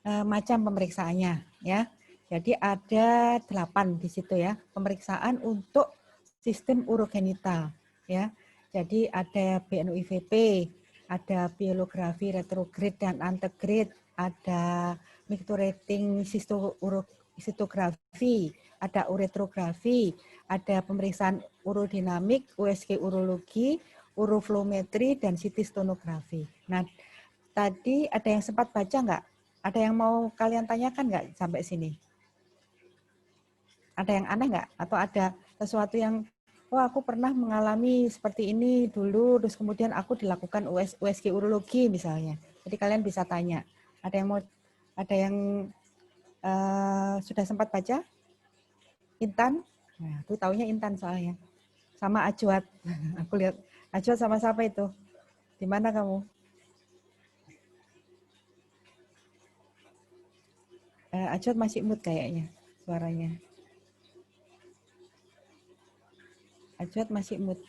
macam pemeriksaannya ya. Jadi ada 8 di situ ya, pemeriksaan untuk sistem urogenital ya. Jadi ada BNO-IVP, ada pilografi retrograde dan antegrade, ada micturating cystografi, ada uretrografi, ada pemeriksaan urodinamik, USG urologi, uroflowmetri, dan CT stonografi. Nah, tadi ada yang sempat baca nggak? Ada yang mau kalian tanyakan nggak sampai sini? Ada yang aneh nggak? Atau ada sesuatu yang, oh aku pernah mengalami seperti ini dulu, terus kemudian aku dilakukan USG urologi misalnya. Jadi kalian bisa tanya. Ada yang sudah sempat baca? Intan? Nah, aku taunya Intan soalnya. Sama Ajwat. Aku lihat Ajwat sama siapa itu? Di mana kamu? Ajwat masih mood kayaknya suaranya. Ajwat masih mood.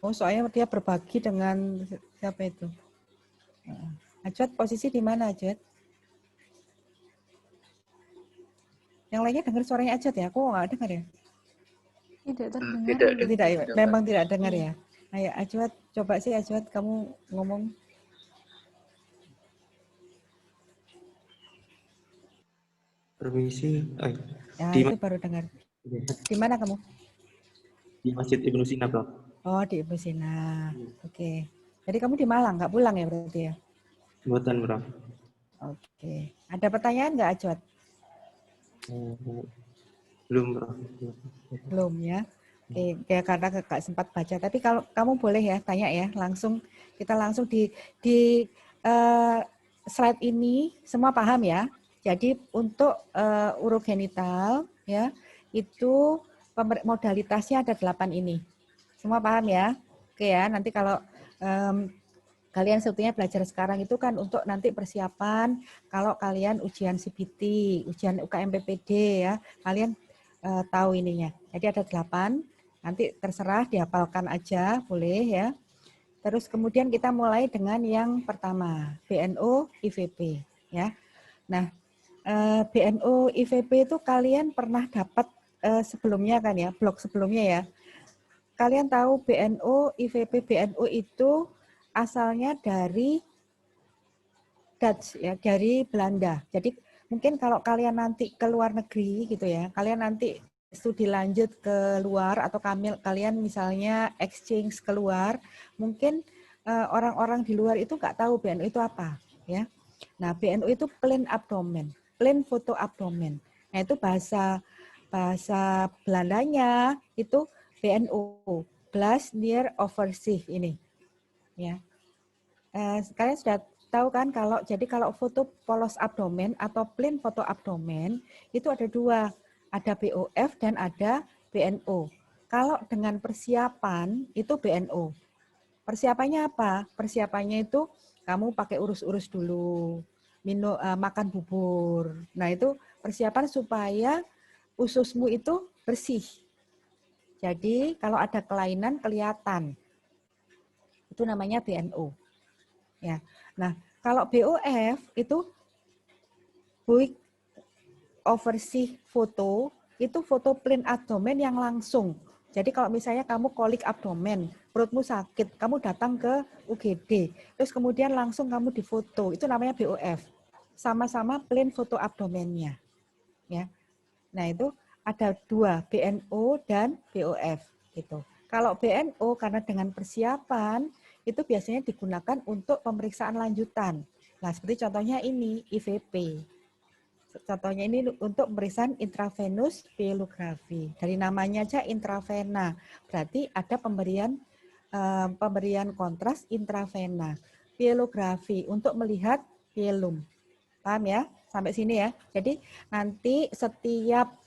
Oh, soalnya dia berbagi dengan siapa itu? Ajwat posisi di mana, Ajwat? Yang lainnya dengar suaranya Ajwat ya? Aku nggak dengar ya? Tidak terdengar. Tidak, ya? Memang tidak dengar ya? Ayo, Ajwat, coba sih Ajwat kamu ngomong. Permisi. Ya, itu baru dengar. Di mana kamu? Di Masjid Ibnu Sina, Bro. Oh, di Ibu Sina. Oke. Jadi kamu di Malang, nggak pulang ya berarti ya? Buatan, Bro. Oke. Ada pertanyaan nggak, Ajwat? Belum, Bro. Belum ya. Oke, ya karena Kakak sempat baca. Tapi kalau kamu boleh ya tanya ya, kita langsung di slide ini semua paham ya. Jadi untuk urogenital ya, itu modalitasnya ada 8 ini. Semua paham ya? Oke ya, nanti kalau kalian sebetulnya belajar sekarang itu kan untuk nanti persiapan kalau kalian ujian CBT, ujian UKMPPD ya, kalian tahu ininya. Jadi ada 8, nanti terserah dihafalkan aja, boleh ya. Terus kemudian kita mulai dengan yang pertama, BNO IVP ya. Nah, BNO IVP itu kalian pernah dapat sebelumnya kan ya, blog sebelumnya ya. Kalian tahu BNO IVP BNO itu asalnya dari Dutch ya, dari Belanda. Jadi mungkin kalau kalian nanti ke luar negeri gitu ya, kalian nanti studi lanjut ke luar atau kalian misalnya exchange keluar, mungkin orang-orang di luar itu nggak tahu BNO itu apa ya. Nah, BNO itu plain abdomen, plain photo abdomen. Nah, itu bahasa Belandanya itu BNO, Blast Near Overseas ini ya. Kalian sudah tahu kan kalau foto polos abdomen atau plain foto abdomen itu ada 2, ada BOF dan ada BNO. Kalau dengan persiapan itu BNO. Persiapannya apa? Persiapannya itu kamu pakai urus-urus dulu, makan bubur. Nah, itu persiapan supaya ususmu itu bersih. Jadi kalau ada kelainan kelihatan. Itu namanya BNO. Ya. Nah, kalau BOF itu buick overseas foto, itu foto plain abdomen yang langsung. Jadi kalau misalnya kamu kolik abdomen, perutmu sakit, kamu datang ke UGD, terus kemudian langsung kamu difoto, itu namanya BOF. Sama-sama plain foto abdomennya. Ya. Nah, itu ada 2, BNO dan BOF gitu. Kalau BNO karena dengan persiapan itu biasanya digunakan untuk pemeriksaan lanjutan. Nah, seperti contohnya ini IVP. Contohnya ini untuk pemeriksaan intravenous pilografi. Dari namanya aja intravena, berarti ada pemberian kontras intravena. Pilografi untuk melihat pilum. Paham ya? Sampai sini ya. Jadi nanti setiap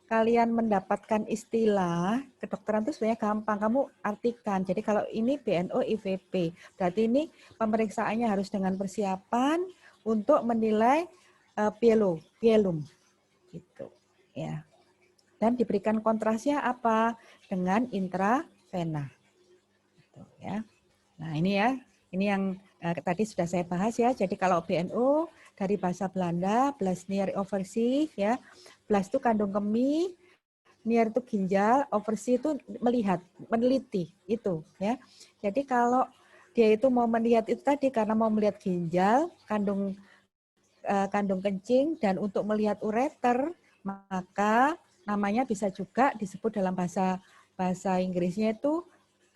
kalian mendapatkan istilah kedokteran itu sebenarnya gampang, kamu artikan. Jadi kalau ini BNO IVP, berarti ini pemeriksaannya harus dengan persiapan untuk menilai pilum gitu ya. Dan diberikan kontrasnya apa? Dengan intravena. Gitu, ya. Nah, ini ya. Ini yang tadi sudah saya bahas ya. Jadi kalau BNO dari bahasa Belanda, Blasnier overzicht ya. Blas itu kandung kemih, nier itu ginjal, overzicht itu melihat, meneliti itu ya. Jadi kalau dia itu mau melihat itu tadi karena mau melihat ginjal, kandung kencing dan untuk melihat ureter, maka namanya bisa juga disebut dalam bahasa Inggrisnya itu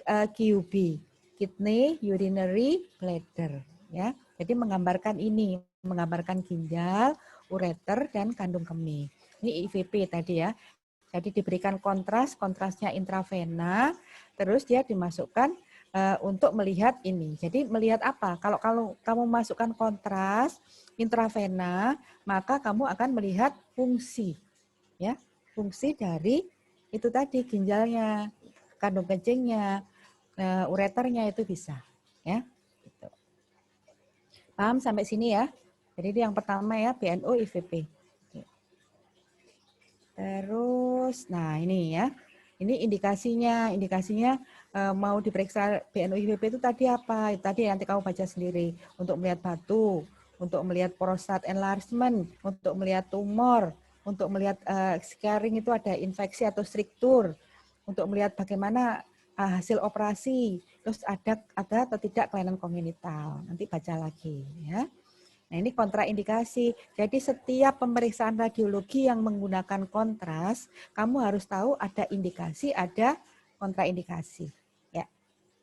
QB, kidney urinary bladder ya. Jadi menggambarkan ini, menggambarkan ginjal, ureter dan kandung kemih. Ini IVP tadi ya. Jadi diberikan kontrasnya intravena, terus dia dimasukkan untuk melihat ini. Jadi melihat apa? Kalau kamu masukkan kontras intravena, maka kamu akan melihat fungsi, ya, fungsi dari itu tadi ginjalnya, kandung kencingnya, ureternya itu bisa, ya. Gitu. Paham sampai sini ya? Jadi itu yang pertama ya, BNO IVP. Terus, nah ini ya, ini indikasinya mau diperiksa BNO IVP itu tadi apa? Tadi nanti kamu baca sendiri, untuk melihat batu, untuk melihat prostat enlargement, untuk melihat tumor, untuk melihat scarring itu ada infeksi atau struktur, untuk melihat bagaimana hasil operasi, terus ada atau tidak kelainan kongenital. Nanti baca lagi ya. Nah, ini kontraindikasi. Jadi setiap pemeriksaan radiologi yang menggunakan kontras, kamu harus tahu ada indikasi, ada kontraindikasi. Ya,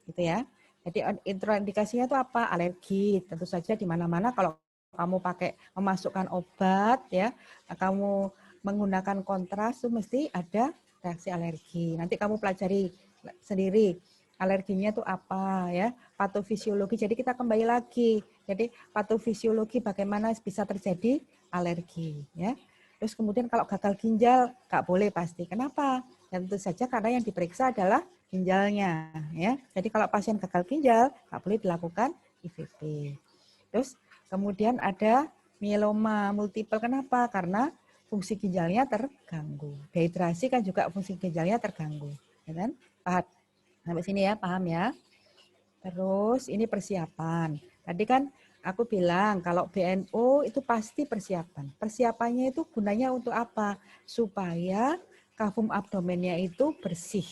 gitu ya. Jadi intraindikasinya itu apa? Alergi. Tentu saja di mana-mana kalau kamu pakai memasukkan obat, ya, kamu menggunakan kontras itu mesti ada reaksi alergi. Nanti kamu pelajari sendiri alerginya itu apa ya, patofisiologi. Jadi kita kembali lagi. Jadi patofisiologi bagaimana bisa terjadi alergi ya. Terus kemudian kalau gagal ginjal nggak boleh pasti. Kenapa? Ya tentu saja karena yang diperiksa adalah ginjalnya ya. Jadi kalau pasien gagal ginjal nggak boleh dilakukan IVP. Terus kemudian ada mieloma multiple. Kenapa? Karena fungsi ginjalnya terganggu. Dehidrasi kan juga fungsi ginjalnya terganggu. Ya kan? Paham? Sampai sini ya, paham ya? Terus ini persiapan. Tadi kan aku bilang kalau BNO itu pasti persiapan. Persiapannya itu gunanya untuk apa? Supaya kavum abdomennya itu bersih.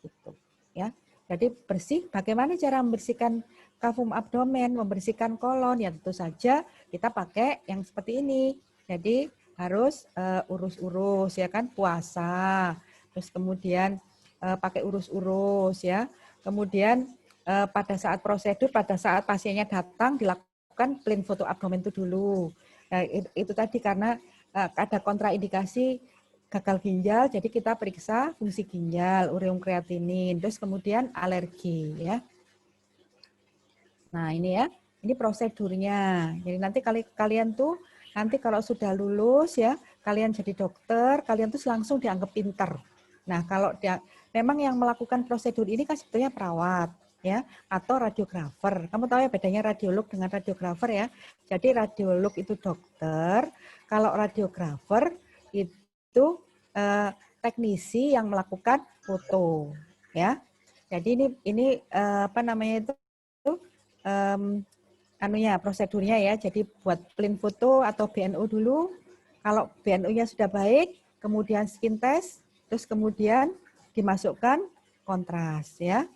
Gitu, ya. Jadi bersih, bagaimana cara membersihkan kavum abdomen, membersihkan kolon? Ya tentu saja kita pakai yang seperti ini. Jadi harus urus-urus ya kan, puasa. Terus kemudian pakai urus-urus ya. Kemudian pada saat prosedur, pada saat pasiennya datang dilakukan plain foto abdomen itu dulu. Nah, itu tadi karena ada kontraindikasi gagal ginjal, jadi kita periksa fungsi ginjal, ureum kreatinin, terus kemudian alergi ya. Nah ini ya, ini prosedurnya. Jadi nanti kalian tuh nanti kalau sudah lulus ya, kalian jadi dokter, kalian tuh langsung dianggap pinter. Nah kalau memang yang melakukan prosedur ini kan sebetulnya perawat ya atau radiografer. Kamu tahu ya bedanya radiolog dengan radiografer ya. Jadi radiolog itu dokter, kalau radiografer itu teknisi yang melakukan foto ya. Jadi ini apa namanya itu prosedurnya ya. Jadi buat plain foto atau BNO dulu. Kalau BNO-nya sudah baik, kemudian skin test, terus kemudian dimasukkan kontras ya.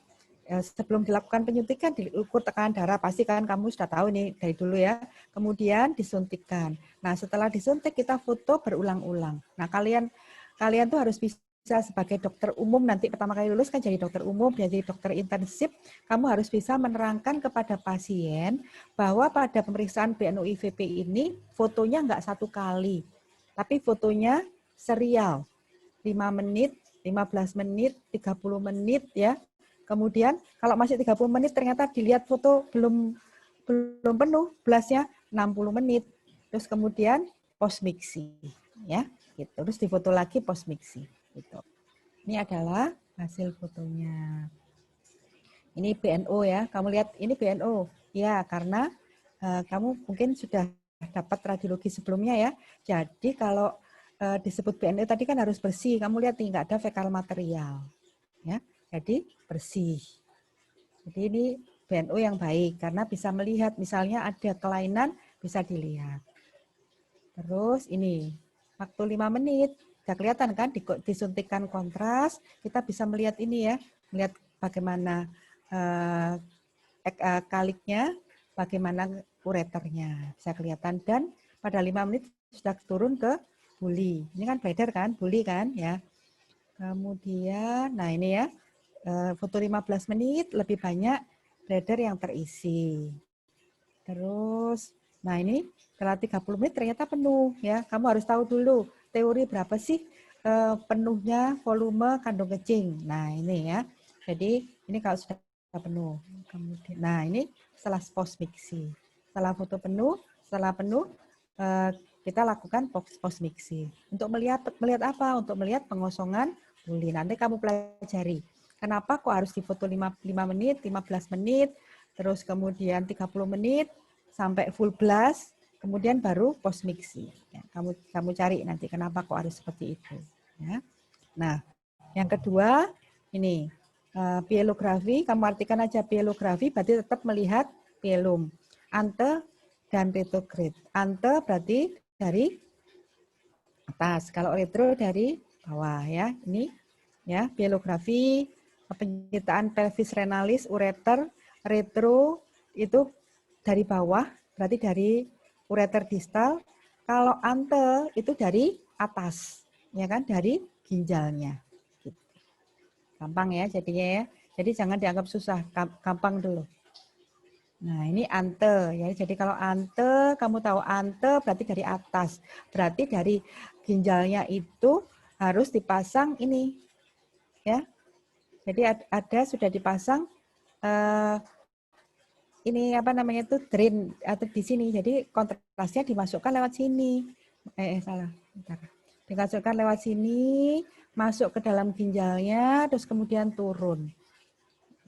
Sebelum dilakukan penyuntikan diukur tekanan darah, pasti kan kamu sudah tahu nih dari dulu ya. Kemudian disuntikkan. Nah, setelah disuntik kita foto berulang-ulang. Nah, kalian tuh harus bisa sebagai dokter umum, nanti pertama kali lulus kan jadi dokter umum, jadi dokter intensif, kamu harus bisa menerangkan kepada pasien bahwa pada pemeriksaan BNO IVP ini fotonya enggak satu kali, tapi fotonya serial. 5 menit, 15 menit, 30 menit ya. Kemudian kalau masih 30 menit ternyata dilihat foto belum penuh, blasnya 60 menit. Terus kemudian post mixing ya, gitu. Terus difoto lagi post mixing gitu. Ini adalah hasil fotonya. Ini BNO ya. Kamu lihat ini BNO. Ya, karena kamu mungkin sudah dapat radiologi sebelumnya ya. Jadi kalau disebut BNO tadi kan harus bersih. Kamu lihat nih nggak ada fekal material. Ya, jadi bersih. Jadi ini BNO yang baik karena bisa melihat misalnya ada kelainan bisa dilihat. Terus ini waktu 5 menit. Sudah kelihatan kan disuntikkan kontras, kita bisa melihat ini ya, melihat bagaimana kaliknya, bagaimana ureternya. Bisa kelihatan dan pada 5 menit sudah turun ke buli. Ini kan bladder kan, buli kan ya. Kemudian nah ini ya, foto 15 menit lebih banyak bladder yang terisi. Terus, nah ini setelah 30 menit ternyata penuh ya. Kamu harus tahu dulu teori berapa sih penuhnya volume kandung kencing. Nah ini ya. Jadi ini kalau sudah penuh. Kemudian, nah ini setelah post mixing. Setelah foto penuh, setelah penuh kita lakukan post mixing. Untuk melihat apa? Untuk melihat pengosongan buli. Nanti kamu pelajari. Kenapa kok harus difoto 5 menit, 15 menit, terus kemudian 30 menit sampai full blast, kemudian baru post mixing. Ya, kamu cari nanti kenapa kok harus seperti itu. Ya. Nah, yang kedua ini pielografi. Kamu artikan aja pielografi, berarti tetap melihat pielum, ante dan retrograde. Ante berarti dari atas, kalau retro dari bawah ya. Ini ya pielografi, penciptaan pelvis renalis, ureter, retro itu dari bawah, berarti dari ureter distal. Kalau ante itu dari atas, ya kan, dari ginjalnya. Gampang ya jadinya ya. Jadi jangan dianggap susah, gampang dulu. Nah ini ante ya. Jadi kalau ante, kamu tahu ante berarti dari atas. Berarti dari ginjalnya itu harus dipasang ini ya. Jadi ada sudah dipasang ini apa namanya itu drain atau di sini. Jadi kontrasnya dimasukkan lewat sini. Salah. Bentar. Dimasukkan lewat sini, masuk ke dalam ginjalnya, terus kemudian turun.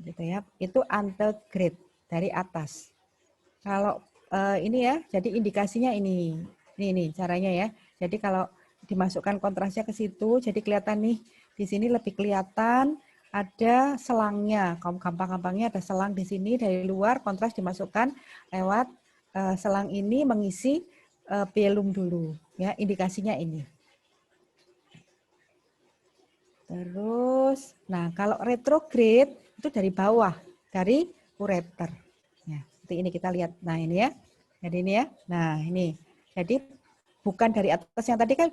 Gitu ya. Itu antegrade dari atas. Kalau ini ya, jadi indikasinya ini. Ini caranya ya. Jadi kalau dimasukkan kontrasnya ke situ, jadi kelihatan nih di sini lebih kelihatan ada selangnya. Gampang-gampangnya ada selang di sini dari luar, kontras dimasukkan lewat selang ini mengisi pielum dulu. Ya, indikasinya ini. Terus, nah kalau retrograde itu dari bawah, dari ureter. Ya, seperti ini kita lihat. Nah ini ya, jadi ini ya. Nah ini, jadi bukan dari atas. Yang tadi kan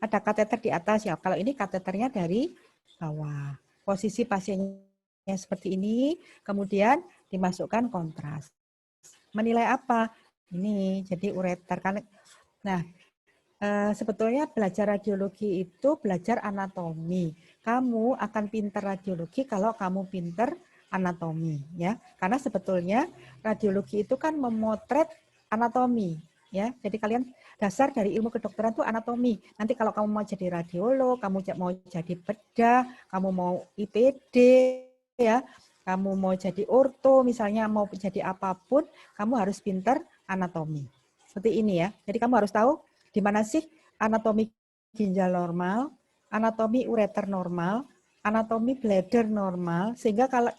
ada kateter di atas ya. Kalau ini kateternya dari bawah. Posisi pasiennya seperti ini, kemudian dimasukkan kontras. Menilai apa? Ini jadi ureter. Nah, sebetulnya belajar radiologi itu belajar anatomi. Kamu akan pinter radiologi kalau kamu pinter anatomi, ya. Karena sebetulnya radiologi itu kan memotret anatomi, ya. Jadi kalian dasar dari ilmu kedokteran itu anatomi. Nanti kalau kamu mau jadi radiolog, kamu mau jadi bedah, kamu mau IPD, ya, kamu mau jadi orto, misalnya mau jadi apapun, kamu harus pinter anatomi. Seperti ini ya. Jadi kamu harus tahu di mana sih anatomi ginjal normal, anatomi ureter normal, anatomi bladder normal, sehingga kalau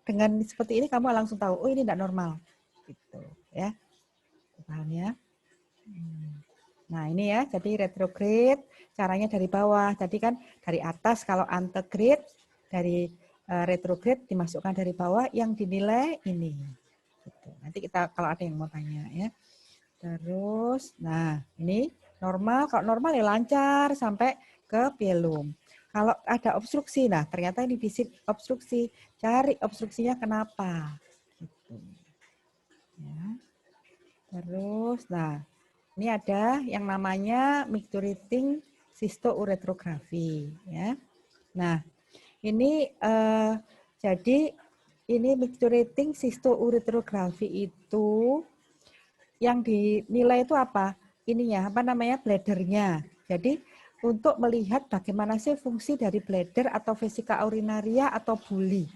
dengan seperti ini kamu langsung tahu, oh ini tidak normal, gitu ya, paham ya? Nah ini ya, jadi retrograde caranya dari bawah, tadi kan dari atas, kalau antegrade dari retrograde dimasukkan dari bawah, yang dinilai ini. Gitu. Nanti kita kalau ada yang mau tanya ya. Terus, nah ini normal, kalau normal ya lancar sampai ke pielum. Kalau ada obstruksi, nah ternyata ini fisik obstruksi, cari obstruksinya kenapa. Gitu. Ya. Terus, nah ini ada yang namanya micturating cystoureterografi. Ya. Nah ini jadi ini micturating cystoureterografi itu yang dinilai itu apa? Ininya, apa namanya, bladdernya. Jadi untuk melihat bagaimana sih fungsi dari bladder atau vesika urinaria atau buli.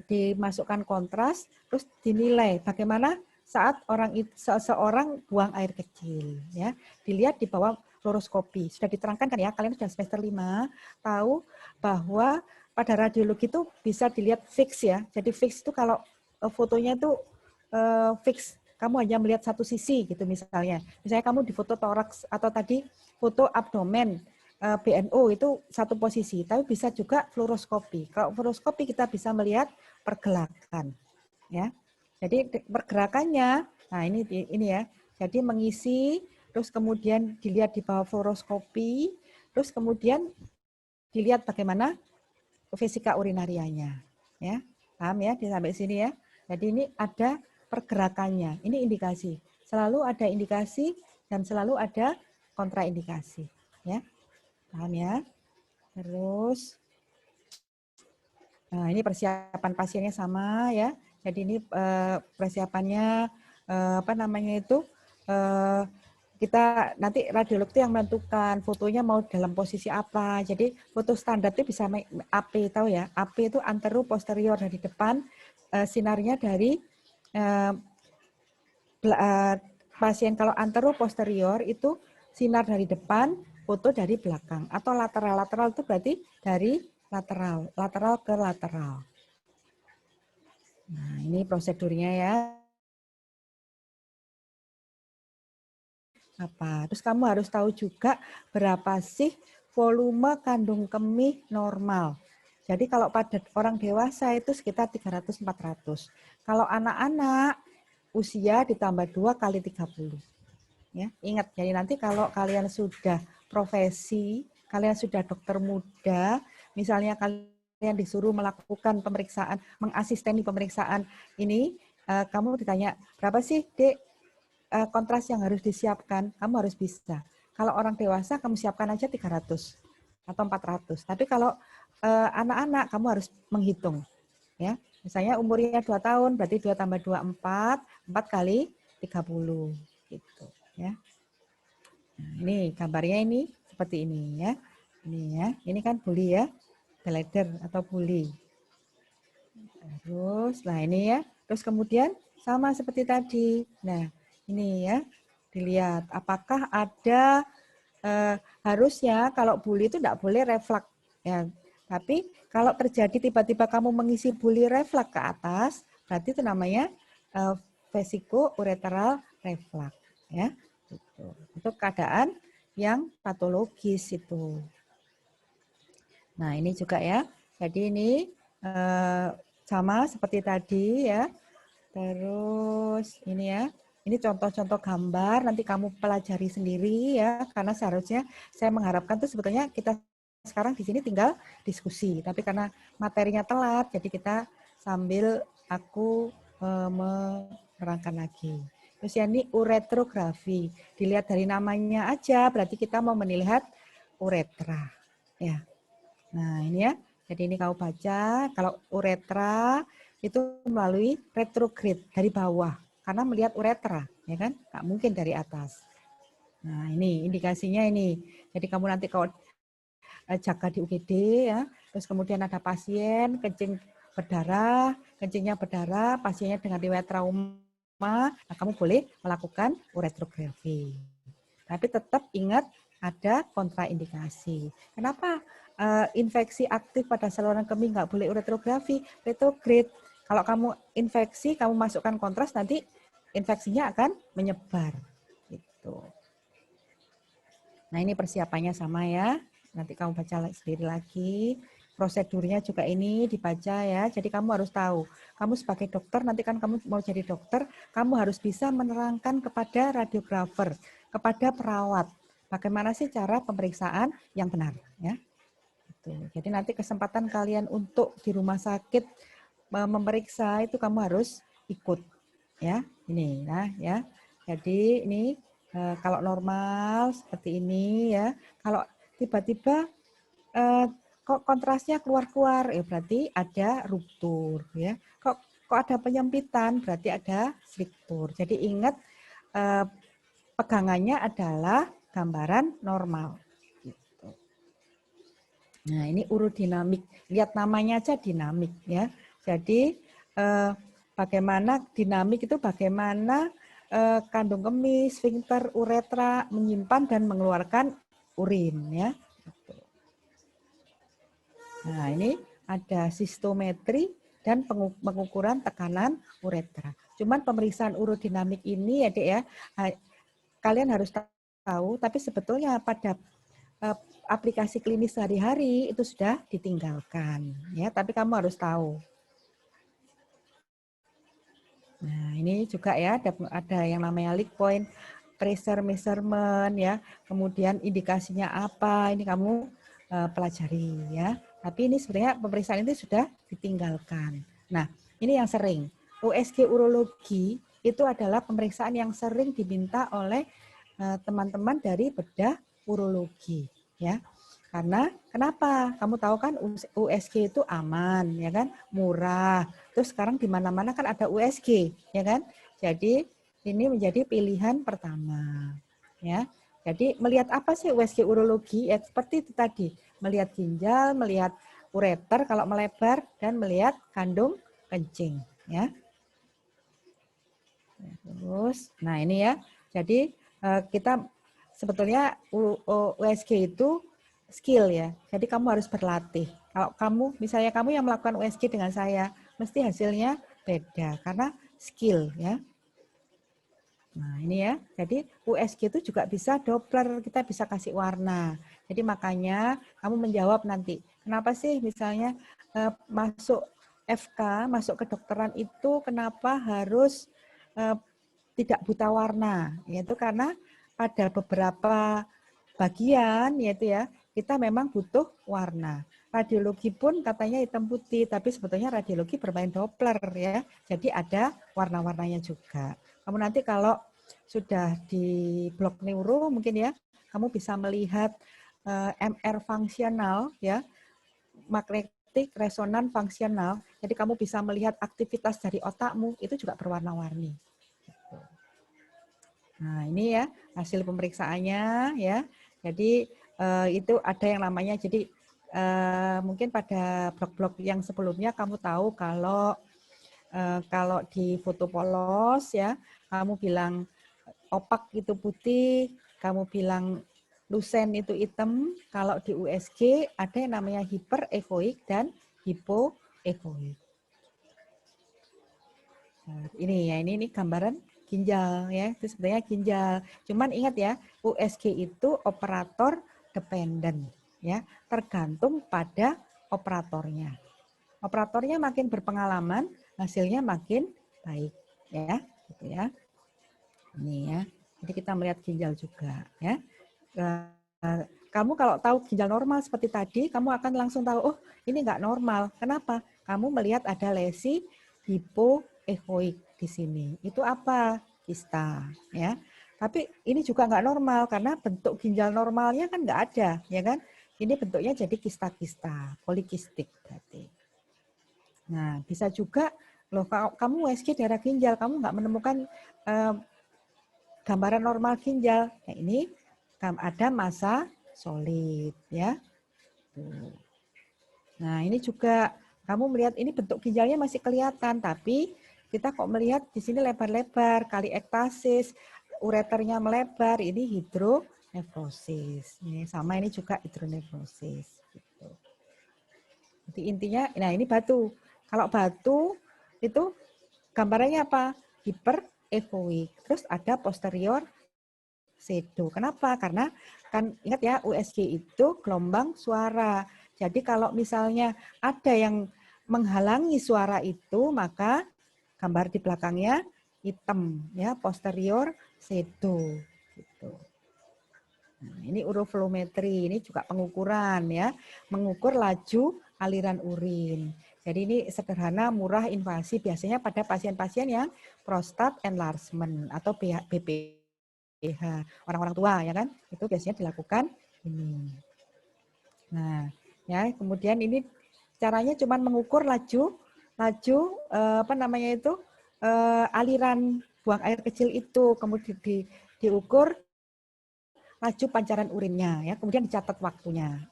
Dimasukkan kontras, terus dinilai bagaimana saat seseorang buang air kecil. Ya, dilihat di bawah fluoroskopi. Sudah diterangkan kan ya, kalian sudah semester 5 tahu bahwa pada radiologi itu bisa dilihat fix ya. Jadi fix itu kalau fotonya itu fix kamu hanya melihat satu sisi gitu misalnya. Misalnya kamu di foto toraks atau tadi foto abdomen BNO itu satu posisi, tapi bisa juga fluoroskopi. Kalau fluoroskopi kita bisa melihat pergerakan, ya. Jadi pergerakannya, nah ini ya. Jadi mengisi, terus kemudian dilihat di bawah fluoroskopi, terus kemudian dilihat bagaimana vesika urinarianya, ya. Paham ya sampai sini ya. Jadi ini ada pergerakannya, ini indikasi. Selalu ada indikasi dan selalu ada kontraindikasi, ya. Paham ya? Terus nah, ini persiapan pasiennya sama ya. Jadi ini persiapannya apa namanya itu kita nanti radiolog itu yang menentukan fotonya mau dalam posisi apa. Jadi foto standar itu bisa AP, tahu ya? AP itu antero posterior dari depan, sinarnya dari pasien. Kalau antero posterior itu sinar dari depan, foto dari belakang. Atau lateral. Lateral itu berarti dari lateral ke lateral. Nah, ini prosedurnya ya. Apa? Terus kamu harus tahu juga berapa sih volume kandung kemih normal. Jadi kalau pada orang dewasa itu sekitar 300-400. Kalau anak-anak usia ditambah 2 kali 30. Ya, ingat, jadi nanti kalau kalian sudah profesi, kalian sudah dokter muda, misalnya kalian disuruh melakukan pemeriksaan, mengasisteni pemeriksaan ini, kamu ditanya, berapa sih, Dek, kontras yang harus disiapkan? Kamu harus bisa. Kalau orang dewasa, kamu siapkan aja 300 atau 400. Tapi kalau anak-anak, kamu harus menghitung. Ya, misalnya umurnya 2 tahun, berarti 2 tambah 2, 4, 4 kali 30. Gitu. Ya. Nah, ini gambarnya ini seperti ini ya. Ini ya, ini kan buli ya, bladder atau buli. Terus, nah ini ya. Terus kemudian sama seperti tadi. Nah, ini ya, dilihat apakah ada harusnya kalau buli itu tidak boleh refleks ya. Tapi kalau terjadi tiba-tiba kamu mengisi buli refleks ke atas, berarti itu namanya vesiko-ureteral reflux ya. Itu keadaan yang patologis itu. Nah, ini juga ya. Jadi ini sama seperti tadi ya. Terus ini ya. Ini contoh-contoh gambar, nanti kamu pelajari sendiri ya, karena seharusnya saya mengharapkan tuh sebetulnya kita sekarang di sini tinggal diskusi, tapi karena materinya telat, jadi kita sambil aku menerangkan lagi. Terus ya ini uretrografi, dilihat dari namanya aja, berarti kita mau melihat uretra. Ya. Nah ini ya, jadi ini kau baca, kalau uretra itu melalui retrograde dari bawah. Karena melihat uretra, ya kan? Nggak mungkin dari atas. Nah, ini indikasinya ini. Jadi kamu nanti kalau jaga di UGD ya, terus kemudian ada pasien kencing berdarah, kencingnya berdarah, pasiennya dengan riwayat trauma, nah kamu boleh melakukan uretrografi. Tapi tetap ingat ada kontraindikasi. Kenapa infeksi aktif pada saluran kemih nggak boleh uretrografi? Retrograde. Kalau kamu infeksi, kamu masukkan kontras, nanti infeksinya akan menyebar. Gitu. Nah ini persiapannya sama ya. Nanti kamu baca sendiri lagi. Prosedurnya juga ini dibaca ya. Jadi kamu harus tahu. Kamu sebagai dokter, nanti kan kamu mau jadi dokter, kamu harus bisa menerangkan kepada radiografer, kepada perawat. Bagaimana sih cara pemeriksaan yang benar ya. Jadi nanti kesempatan kalian untuk di rumah sakit memeriksa itu kamu harus ikut ya. Ini nah ya. Jadi ini kalau normal seperti ini ya. Kalau tiba-tiba kok kontrasnya keluar-keluar ya berarti ada ruptur ya. Kok ada penyempitan berarti ada struktur. Jadi ingat pegangannya adalah gambaran normal. Nah, ini urodinamik. Lihat namanya aja dinamik ya. Jadi bagaimana dinamik itu bagaimana kandung kemih, sfinkter, uretra menyimpan dan mengeluarkan urin ya. Nah, ini ada sistometri dan pengukuran tekanan uretra. Cuman pemeriksaan urodinamik ini ya Dek ya, kalian harus tahu, tapi sebetulnya pada aplikasi klinis sehari-hari itu sudah ditinggalkan ya, tapi kamu harus tahu. Nah, ini juga ya ada yang namanya leak point, pressure measurement ya, kemudian indikasinya apa, ini kamu pelajari ya. Tapi ini sebenarnya pemeriksaan ini sudah ditinggalkan. Nah, ini yang sering. USG urologi itu adalah pemeriksaan yang sering diminta oleh teman-teman dari bedah urologi ya. Karena kenapa? Kamu tahu kan USG itu aman ya kan, murah. Terus sekarang di mana-mana kan ada USG ya kan. Jadi ini menjadi pilihan pertama ya. Jadi melihat apa sih USG urologi? Ya, seperti itu tadi, melihat ginjal, melihat ureter kalau melebar, dan melihat kandung kencing ya. Terus, nah ini ya, jadi kita sebetulnya USG itu skill ya, jadi kamu harus berlatih. Kalau kamu, misalnya kamu yang melakukan USG dengan saya, mesti hasilnya beda, karena skill ya. Nah ini ya, jadi USG itu juga bisa Doppler, kita bisa kasih warna. Jadi makanya kamu menjawab nanti, kenapa sih misalnya masuk FK, masuk kedokteran itu kenapa harus tidak buta warna, yaitu karena pada beberapa bagian yaitu ya kita memang butuh warna. Radiologi pun katanya hitam putih, tapi sebetulnya radiologi bermain Doppler ya, jadi ada warna-warnanya juga. Kamu nanti kalau sudah di blok neuro mungkin ya, kamu bisa melihat MR fungsional ya, magnetic resonan fungsional. Jadi kamu bisa melihat aktivitas dari otakmu itu juga berwarna-warni. Nah, ini ya hasil pemeriksaannya ya. Jadi itu ada yang namanya, jadi mungkin pada blog-blog yang sebelumnya kamu tahu kalau di foto polos ya, kamu bilang opak itu putih, kamu bilang lusen itu hitam. Kalau di USG ada yang namanya hiperechoic dan hipoechoic. Nah, ini ya, ini gambaran ginjal ya, itu sebenarnya ginjal. Cuman ingat ya, USG itu operator dependent ya, tergantung pada operatornya. Operatornya makin berpengalaman, hasilnya makin baik ya, gitu ya. Ini ya. Jadi kita melihat ginjal juga ya. Kamu kalau tahu ginjal normal seperti tadi, kamu akan langsung tahu, oh ini nggak normal. Kenapa? Kamu melihat ada lesi hipoechoic di sini. Itu apa? Kista, ya. Tapi ini juga nggak normal karena bentuk ginjal normalnya kan nggak ada, ya kan? Ini bentuknya jadi kista-kista, polikistik berarti. Nah, bisa juga loh kamu USG darah ginjal, kamu nggak menemukan gambaran normal ginjal. Nah, ini ada massa solid, ya. Tuh. Nah, ini juga kamu melihat ini bentuk ginjalnya masih kelihatan, tapi kita kok melihat di sini lebar-lebar, kali ektasis, ureternya melebar, ini hidronefrosis. Ini sama, ini juga hidronefrosis. Gitu. Jadi intinya, nah ini batu. Kalau batu itu gambarannya apa? Hiperechoic. Terus ada posterior pseudo. Kenapa? Karena kan ingat ya, USG itu gelombang suara. Jadi kalau misalnya ada yang menghalangi suara itu, maka gambar di belakangnya hitam ya, posterior pseudo gitu. Nah, ini uroflometri, ini juga pengukuran ya, mengukur laju aliran urin. Jadi ini sederhana, murah, invasif, biasanya pada pasien-pasien yang prostat enlargement atau BPH, orang-orang tua ya kan, itu biasanya dilakukan ini. Nah, ya kemudian ini caranya cuma mengukur laju apa namanya itu aliran buang air kecil itu, kemudian diukur laju pancaran urinnya ya, kemudian dicatat waktunya.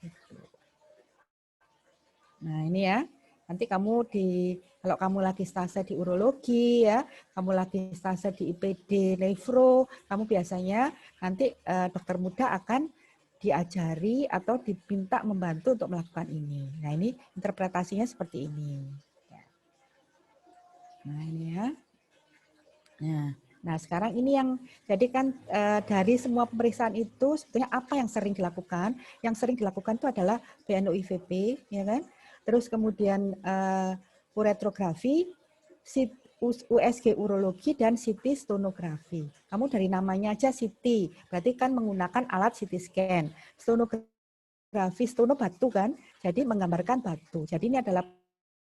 Nah, ini ya. Nanti kamu kalau kamu lagi stase di urologi ya, kamu lagi stase di IPD nefro, kamu biasanya nanti dokter muda akan diajari atau diminta membantu untuk melakukan ini. Nah, ini interpretasinya seperti ini. Nah, ini ya. Nah, sekarang ini yang jadi kan dari semua pemeriksaan itu sebetulnya apa yang sering dilakukan? Yang sering dilakukan itu adalah BNO-IVP, ya kan? Terus kemudian uretrografi, USG urologi dan CT stonografi. Kamu dari namanya aja CT, berarti kan menggunakan alat CT scan. Stonografi, stono batu kan, jadi menggambarkan batu. Jadi ini adalah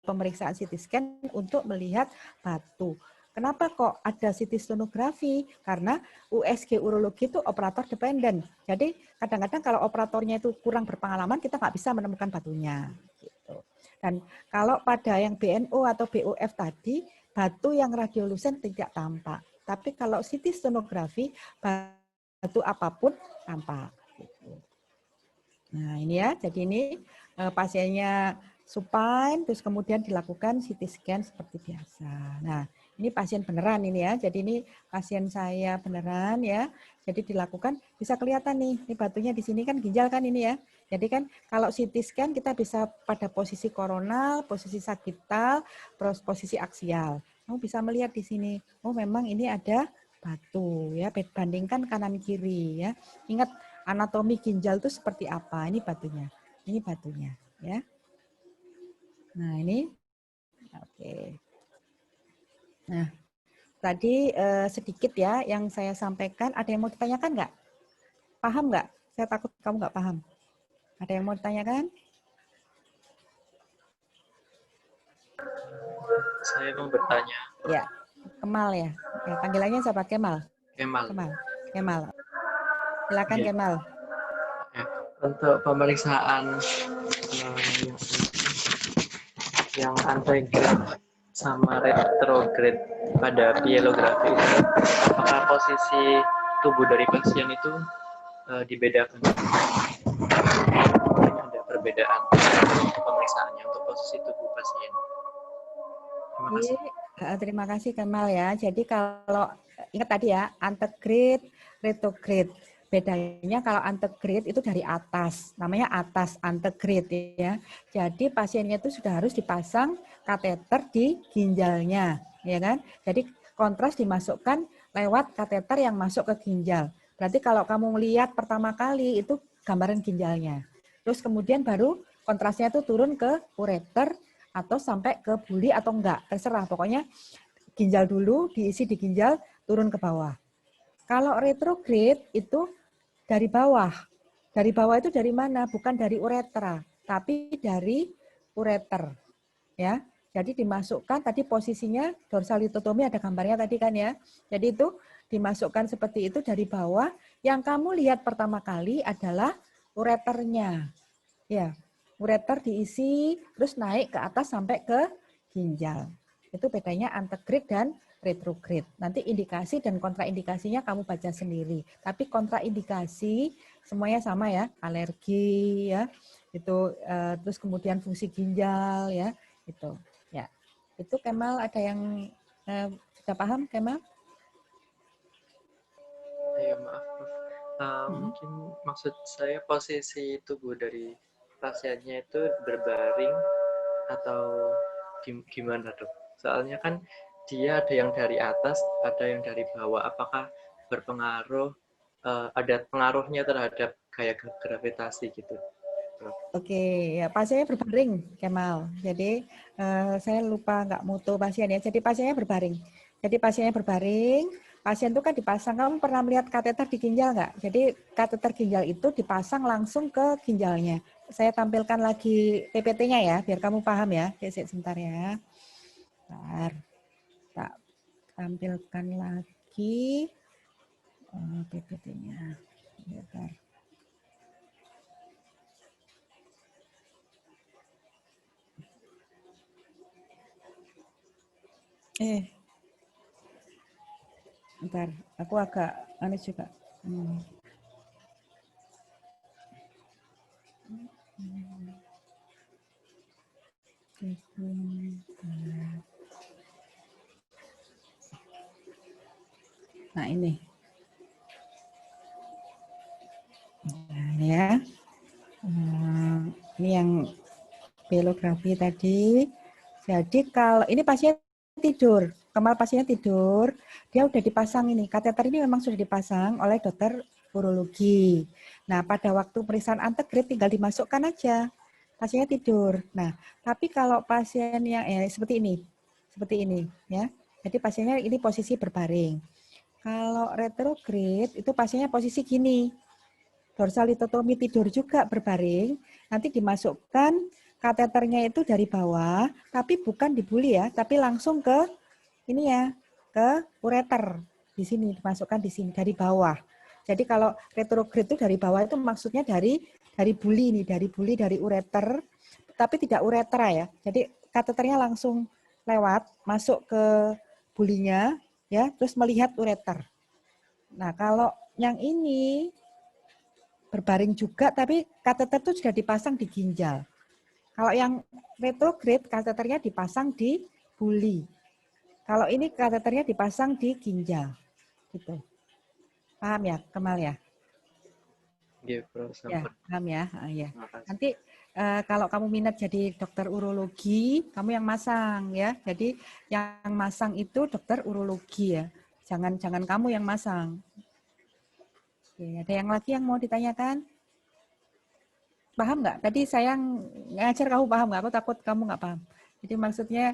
pemeriksaan CT scan untuk melihat batu. Kenapa kok ada CT stonografi? Karena USG urologi itu operator dependen. Jadi kadang-kadang kalau operatornya itu kurang berpengalaman, kita nggak bisa menemukan batunya. Gitu. Dan kalau pada yang BNO atau BOF tadi, batu yang radiolusen tidak tampak. Tapi kalau CT stonografi, batu apapun tampak. Gitu. Nah ini ya, jadi ini pasiennya supine, terus kemudian dilakukan CT scan seperti biasa. Nah, ini pasien beneran ini ya, jadi ini pasien saya beneran ya. Jadi dilakukan, bisa kelihatan nih, ini batunya di sini kan ginjal kan ini ya. Jadi kan kalau CT scan kita bisa pada posisi koronal, posisi sagital, terus posisi aksial. Kamu bisa melihat di sini, oh memang ini ada batu ya, bandingkan kanan kiri ya. Ingat anatomi ginjal itu seperti apa? Ini batunya. Ini batunya, ya. Nah, ini oke. Nah, tadi sedikit ya yang saya sampaikan. Ada yang mau ditanyakan nggak? Paham nggak? Saya takut kamu nggak paham. Ada yang mau ditanyakan? Saya mau bertanya. Ya, Kemal ya. Ya, panggilannya siapa? Kemal. Kemal. Kemal. Silakan Ya. Kemal. Ya. Untuk pemeriksaan yang antegrade sama retrograde pada pielografi itu, apakah posisi tubuh dari pasien itu dibedakan? Ada perbedaan pemeriksaannya untuk posisi tubuh pasien. Terima kasih. Terima kasih Kemal ya. Jadi kalau ingat tadi ya, antegrade, retrograde. Bedanya kalau antegrade itu dari atas, namanya atas antegrade ya. Jadi pasiennya itu sudah harus dipasang kateter di ginjalnya, ya kan? Jadi kontras dimasukkan lewat kateter yang masuk ke ginjal. Berarti kalau kamu melihat pertama kali itu gambaran ginjalnya. Terus kemudian baru kontrasnya itu turun ke ureter atau sampai ke buli atau enggak, terserah. Pokoknya ginjal dulu, diisi di ginjal, turun ke bawah. Kalau retrograde itu dari bawah. Dari bawah itu dari mana? Bukan dari uretra, tapi dari ureter. Ya. Jadi dimasukkan, tadi posisinya dorsalitotomi ada gambarnya tadi kan ya. Jadi itu dimasukkan seperti itu dari bawah. Yang kamu lihat pertama kali adalah ureternya. Ya, ureter diisi, terus naik ke atas sampai ke ginjal. Itu bedanya antegrade dan retrograde. Nanti indikasi dan kontraindikasinya kamu baca sendiri. Tapi kontraindikasi semuanya sama ya, alergi ya, itu terus kemudian fungsi ginjal ya, itu. Ya, itu Kemal ada yang sudah paham Kemal? Ya maaf, mungkin maksud saya posisi tubuh dari pasiennya itu berbaring atau gimana dok? Soalnya kan dia ada yang dari atas, ada yang dari bawah. Apakah berpengaruh, ada pengaruhnya terhadap gaya gravitasi gitu? Oke, ya pasiennya berbaring, Kemal. Jadi saya lupa nggak mutu pasien ya. Jadi pasiennya berbaring. Jadi pasiennya berbaring. Pasien itu kan dipasang. Kamu pernah melihat kateter di ginjal nggak? Jadi kateter ginjal itu dipasang langsung ke ginjalnya. Saya tampilkan lagi PPT-nya ya, biar kamu paham ya. Sebentar ya. Bentar. Tak tampilkan lagi PPT-nya. Bentar. Bentar, aku agak aneh juga. Nah ini. Nah, ini ya. Ini yang pielografi tadi. Jadi kalau ini pasien tidur, Kemal pasiennya tidur, dia udah dipasang ini, kateter ini memang sudah dipasang oleh dokter urologi. Nah, pada waktu pemeriksaan antegrit tinggal dimasukkan aja, pasiennya tidur. Nah, tapi kalau pasien yang seperti ini, ya. Jadi pasiennya ini posisi berbaring. Kalau retrograde itu pasiennya posisi gini, dorsalitotomi tidur juga berbaring, nanti dimasukkan kateternya itu dari bawah, tapi bukan dibuli ya, tapi langsung ke ini ya, ke ureter. Di sini dimasukkan di sini dari bawah. Jadi kalau retrograde itu dari bawah itu maksudnya dari buli nih, dari ureter, tapi tidak uretera ya. Jadi kateternya langsung lewat masuk ke bulinya ya, terus melihat ureter. Nah, kalau yang ini berbaring juga tapi kateter itu sudah dipasang di ginjal. Kalau yang retrograde kateternya dipasang di buli. Kalau ini kateternya dipasang di ginjal. Gitu. Paham ya, Kemal ya? Iya, Prof. Ya, Sampun. paham ya. Ya. Makasih. Nanti kalau kamu minat jadi dokter urologi, kamu yang masang ya. Jadi yang masang itu dokter urologi ya. Jangan kamu yang masang. Oke, ada yang lagi yang mau ditanyakan? Paham nggak? Tadi saya ngajar kamu paham nggak? Aku takut kamu nggak paham. Jadi maksudnya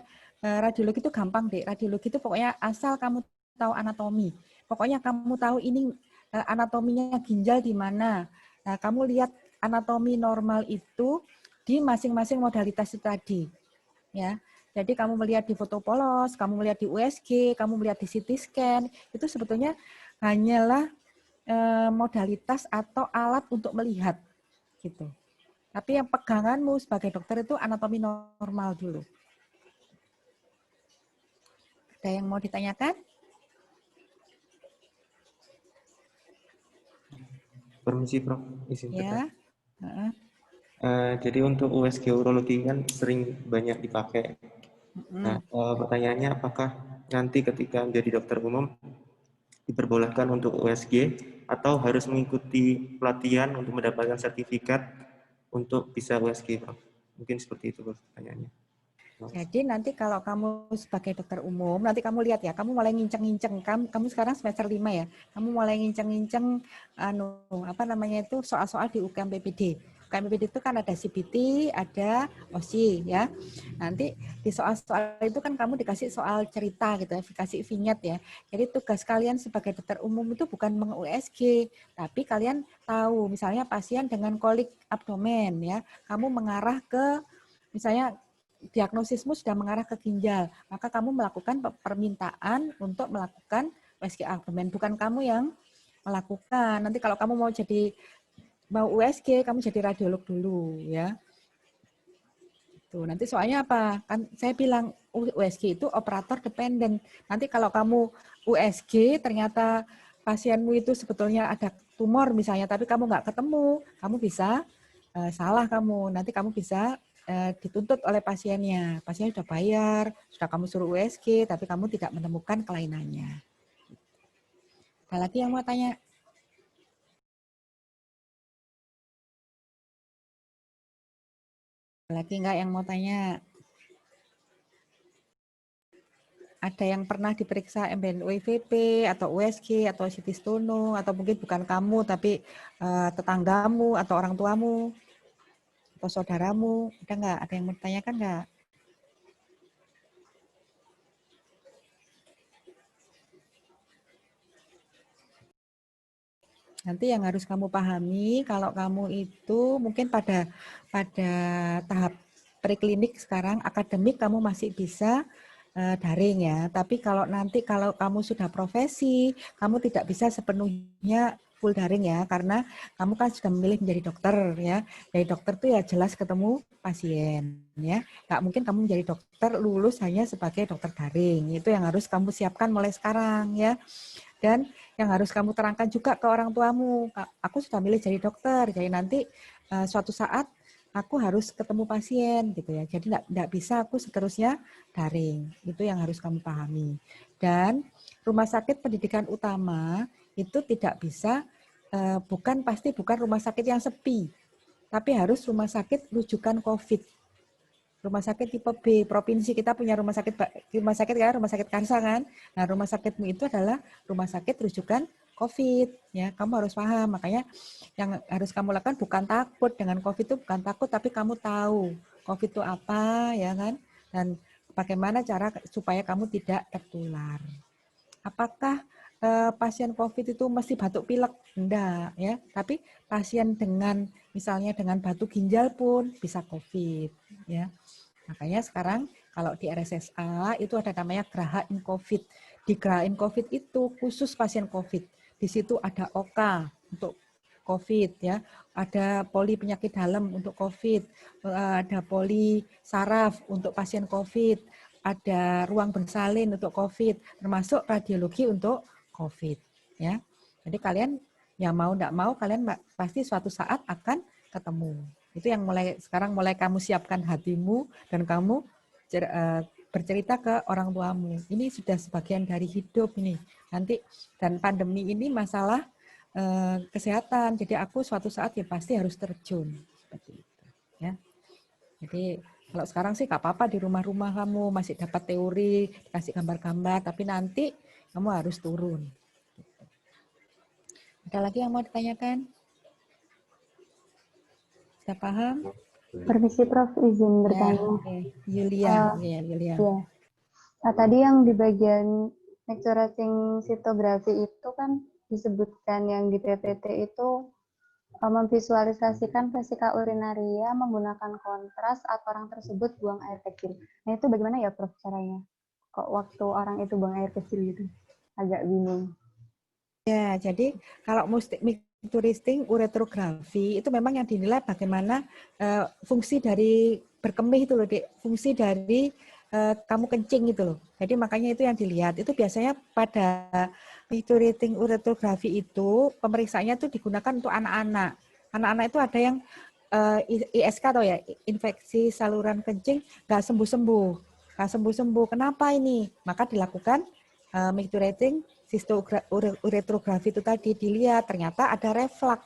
radiologi itu gampang deh. Radiologi itu pokoknya asal kamu tahu anatomi. Pokoknya kamu tahu ini anatominya ginjal di mana. Nah, kamu lihat anatomi normal itu di masing-masing modalitas itu tadi. Ya. Jadi kamu melihat di foto polos, kamu melihat di USG, kamu melihat di CT scan, itu sebetulnya hanyalah modalitas atau alat untuk melihat gitu. Tapi yang peganganmu sebagai dokter itu anatomi normal dulu. Ada yang mau ditanyakan? Permisi, Prof. Izin Ya. jadi untuk USG urologi kan sering banyak dipakai. Nah, pertanyaannya apakah nanti ketika menjadi dokter umum diperbolehkan untuk USG atau harus mengikuti pelatihan untuk mendapatkan sertifikat untuk bisa USG, Prof? Mungkin seperti itu, Prof, pertanyaannya. Jadi nanti kalau kamu sebagai dokter umum, nanti kamu lihat ya, kamu mulai nginceng-nginceng, kamu sekarang semester 5 ya, kamu mulai nginceng-nginceng soal-soal di UKM PPD. UKM PPD itu kan ada CBT, ada OSI ya. Nanti di soal-soal itu kan kamu dikasih soal cerita gitu ya, dikasih vignette ya. Jadi tugas kalian sebagai dokter umum itu bukan meng-USG, tapi kalian tahu misalnya pasien dengan kolik abdomen ya, kamu mengarah ke misalnya diagnosismu sudah mengarah ke ginjal, maka kamu melakukan permintaan untuk melakukan USG abdomen, bukan kamu yang melakukan. Nanti kalau kamu mau USG, kamu jadi radiolog dulu ya. Tuh, nanti soalnya apa? Kan saya bilang USG itu operator dependen. Nanti kalau kamu USG ternyata pasienmu itu sebetulnya ada tumor misalnya, tapi kamu nggak ketemu, kamu bisa salah kamu. Nanti kamu bisa dituntut oleh pasiennya. Pasiennya sudah bayar, sudah kamu suruh USG, tapi kamu tidak menemukan kelainannya. Ada lagi yang mau tanya? Ada lagi nggak yang mau tanya? Ada yang pernah diperiksa MBNU-IVP atau USG atau CT stono atau mungkin bukan kamu tapi tetanggamu atau orang tuamu atau saudaramu, ada nggak? Ada yang mau ditanyakan nggak? Nanti yang harus kamu pahami kalau kamu itu mungkin pada tahap preklinik sekarang akademik kamu masih bisa daring ya. Tapi kalau kamu sudah profesi, kamu tidak bisa sepenuhnya full daring ya, karena kamu kan sudah memilih menjadi dokter ya. Jadi dokter itu ya jelas ketemu pasien ya. Nggak mungkin kamu menjadi dokter lulus hanya sebagai dokter daring. Itu yang harus kamu siapkan mulai sekarang ya. Dan yang harus kamu terangkan juga ke orang tuamu, aku sudah milih jadi dokter, jadi nanti suatu saat aku harus ketemu pasien gitu ya. Jadi enggak bisa aku seterusnya daring. Itu yang harus kamu pahami. Dan rumah sakit pendidikan utama itu tidak bisa bukan rumah sakit yang sepi. Tapi harus rumah sakit rujukan COVID. Rumah sakit tipe B, provinsi kita punya rumah sakit kan, rumah sakit Karsa kan. Nah, rumah sakitmu itu adalah rumah sakit rujukan COVID, ya. Kamu harus paham, makanya yang harus kamu lakukan bukan takut dengan COVID itu, bukan takut, tapi kamu tahu COVID itu apa, ya kan? Dan bagaimana cara supaya kamu tidak tertular. Apakah pasien COVID itu mesti batuk pilek? Enggak, ya. Tapi pasien dengan misalnya dengan batuk ginjal pun bisa COVID, ya. Makanya sekarang kalau di RSSA itu ada namanya Graha in COVID. Di Graha in COVID itu khusus pasien COVID. Di situ ada OK untuk COVID, ya, ada poli penyakit dalam untuk COVID, ada poli saraf untuk pasien COVID, ada ruang bersalin untuk COVID, termasuk radiologi untuk COVID, ya. Jadi kalian yang mau enggak mau kalian pasti suatu saat akan ketemu. Itu yang sekarang mulai kamu siapkan hatimu dan kamu bercerita ke orang tuamu. Ini sudah sebagian dari hidup ini. Nanti dan pandemi ini masalah kesehatan. Jadi aku suatu saat ya pasti harus terjun seperti itu, ya. Jadi kalau sekarang sih nggak apa-apa di rumah-rumah kamu masih dapat teori, kasih gambar-gambar, tapi nanti kamu harus turun. Ada lagi yang mau ditanyakan? Sudah paham? Permisi Prof, izin bertanya. Yulia. Ya. Tadi yang di bagian micturating sitografi itu kan disebutkan yang di PPT itu memvisualisasikan vesika urinaria menggunakan kontras atau orang tersebut buang air kecil. Nah itu bagaimana ya Prof caranya? Kok waktu orang itu buang air kecil gitu? Agak bingung. Ya, jadi kalau micturating uretrografi itu memang yang dinilai bagaimana fungsi dari berkemih itu loh, Dek. Fungsi dari kamu kencing itu loh. Jadi makanya itu yang dilihat. Itu biasanya pada micturating uretrografi itu pemeriksaannya itu digunakan untuk anak-anak. Anak-anak itu ada yang ISK atau ya, infeksi saluran kencing nggak sembuh-sembuh. Nggak sembuh-sembuh. Kenapa ini? Maka dilakukan micturating uretrografi itu tadi, dilihat ternyata ada reflux.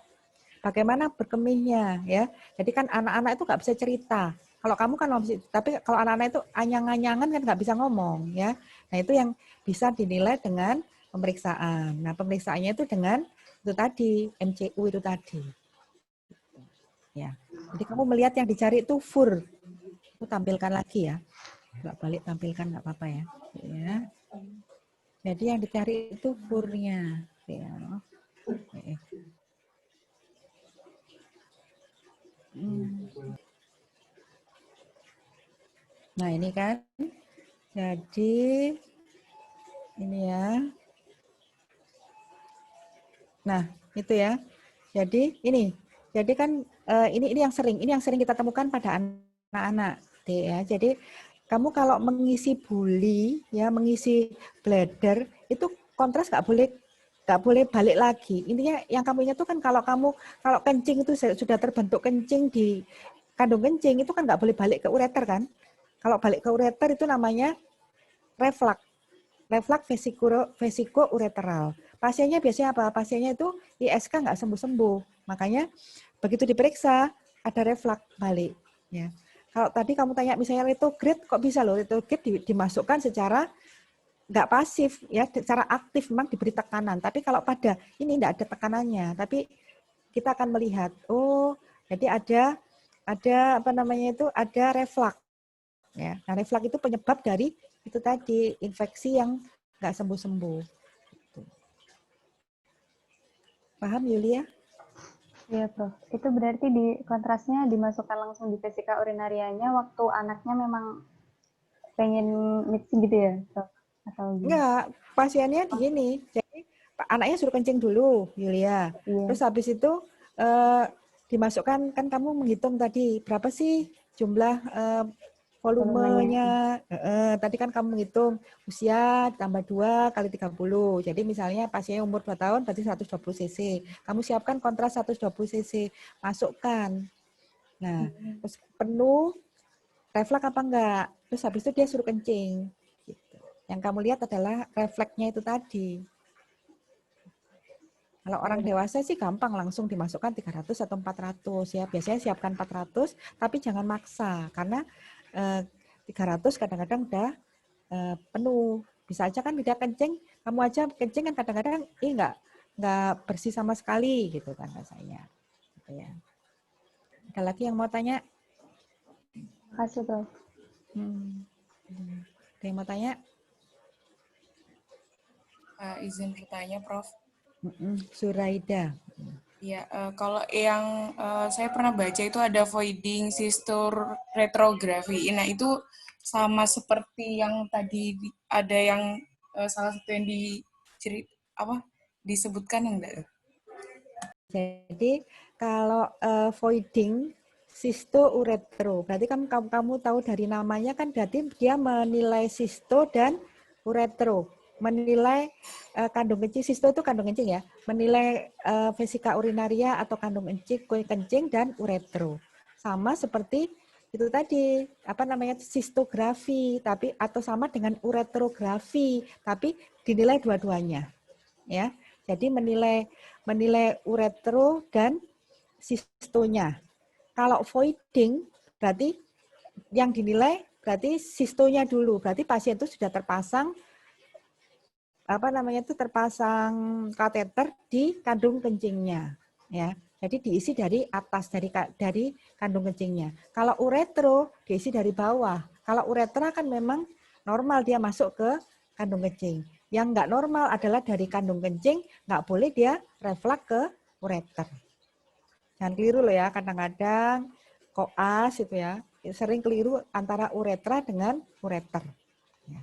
Bagaimana berkemihnya, ya. Jadi kan anak-anak itu nggak bisa cerita. Kalau kamu kan bisa, tapi kalau anak-anak itu anyang-anyangan kan nggak bisa ngomong, ya. Nah itu yang bisa dinilai dengan pemeriksaan. Nah pemeriksaannya itu dengan itu tadi, MCU itu tadi. Ya. Jadi kamu melihat yang dicari itu FUR. Itu tampilkan lagi ya. Nggak balik tampilkan nggak apa-apa ya. Ya. Jadi yang dicari itu FUR-nya. Ya. Nah ini kan, jadi ini ya. Nah itu ya. Jadi ini, jadi kan ini yang sering kita temukan pada anak-anak, ya. Jadi kamu kalau mengisi buli, ya mengisi bladder itu kontras nggak boleh balik lagi. Intinya yang kamu ingat tuh kan kalau kencing itu sudah terbentuk kencing di kandung kencing itu kan nggak boleh balik ke ureter kan. Kalau balik ke ureter itu namanya reflux vesiko-ureteral. Pasiennya biasanya apa? Pasiennya itu ISK nggak sembuh-sembuh. Makanya begitu diperiksa ada reflux balik. Ya. Kalau tadi kamu tanya misalnya retrograde, kok bisa loh retrograde dimasukkan secara nggak pasif, ya, secara aktif memang diberi tekanan. Tapi kalau pada ini nggak ada tekanannya, tapi kita akan melihat, oh, jadi ada apa namanya itu ada reflux. Ya, nah reflux itu penyebab dari itu tadi infeksi yang nggak sembuh-sembuh. Paham Yulia? Iya Prof. Itu berarti di kontrasnya dimasukkan langsung di vesika urinarianya waktu anaknya memang pengen mixing gitu ya Prof? Atau gimana? Enggak, pasiennya begini. Jadi anaknya suruh kencing dulu, Yulia. Iya. Terus habis itu dimasukkan, kan kamu menghitung tadi berapa sih jumlah volumenya. Tadi kan kamu menghitung usia tambah 2 kali 30. Jadi misalnya pasiennya umur 2 tahun berarti 120 cc. Kamu siapkan kontras 120 cc, masukkan. Nah, terus penuh refleks apa enggak? Terus habis itu dia suruh kencing. Gitu. Yang kamu lihat adalah refleksnya itu tadi. Kalau orang dewasa sih gampang langsung dimasukkan 300 atau 400 ya. Biasanya siapkan 400 tapi jangan maksa karena 300 kadang-kadang udah penuh. Bisa aja kan tidak kencing, kamu aja kencing kan kadang-kadang nggak bersih sama sekali gitu kan rasanya. Gitu ya. Ada lagi yang mau tanya? Makasih, Prof. Ada yang mau tanya? Izin bertanya, Prof. Suraida. Ya, kalau yang saya pernah baca itu ada voiding cystoretrography. Nah, itu sama seperti yang tadi ada yang salah satu yang disebutkan enggak? Jadi kalau voiding cystouretro, berarti kamu tahu dari namanya kan berarti dia menilai cysto dan uretro, menilai kandung kencing. Cysto itu kandung kencing ya, menilai vesika urinaria atau kandung kencing dan uretro. Sama seperti itu tadi, apa namanya, sistografi, tapi atau sama dengan uretrografi, tapi dinilai dua-duanya. Ya. Jadi menilai uretro dan sistonya. Kalau voiding berarti yang dinilai berarti sistonya dulu. Berarti pasien itu sudah terpasang terpasang kateter di kandung kencingnya, ya. Jadi diisi dari atas dari kandung kencingnya. Kalau uretro diisi dari bawah. Kalau uretra kan memang normal dia masuk ke kandung kencing. Yang nggak normal adalah dari kandung kencing, nggak boleh dia refleks ke ureter. Jangan keliru loh ya, kadang-kadang koas itu ya, sering keliru antara uretra dengan ureter. Ya.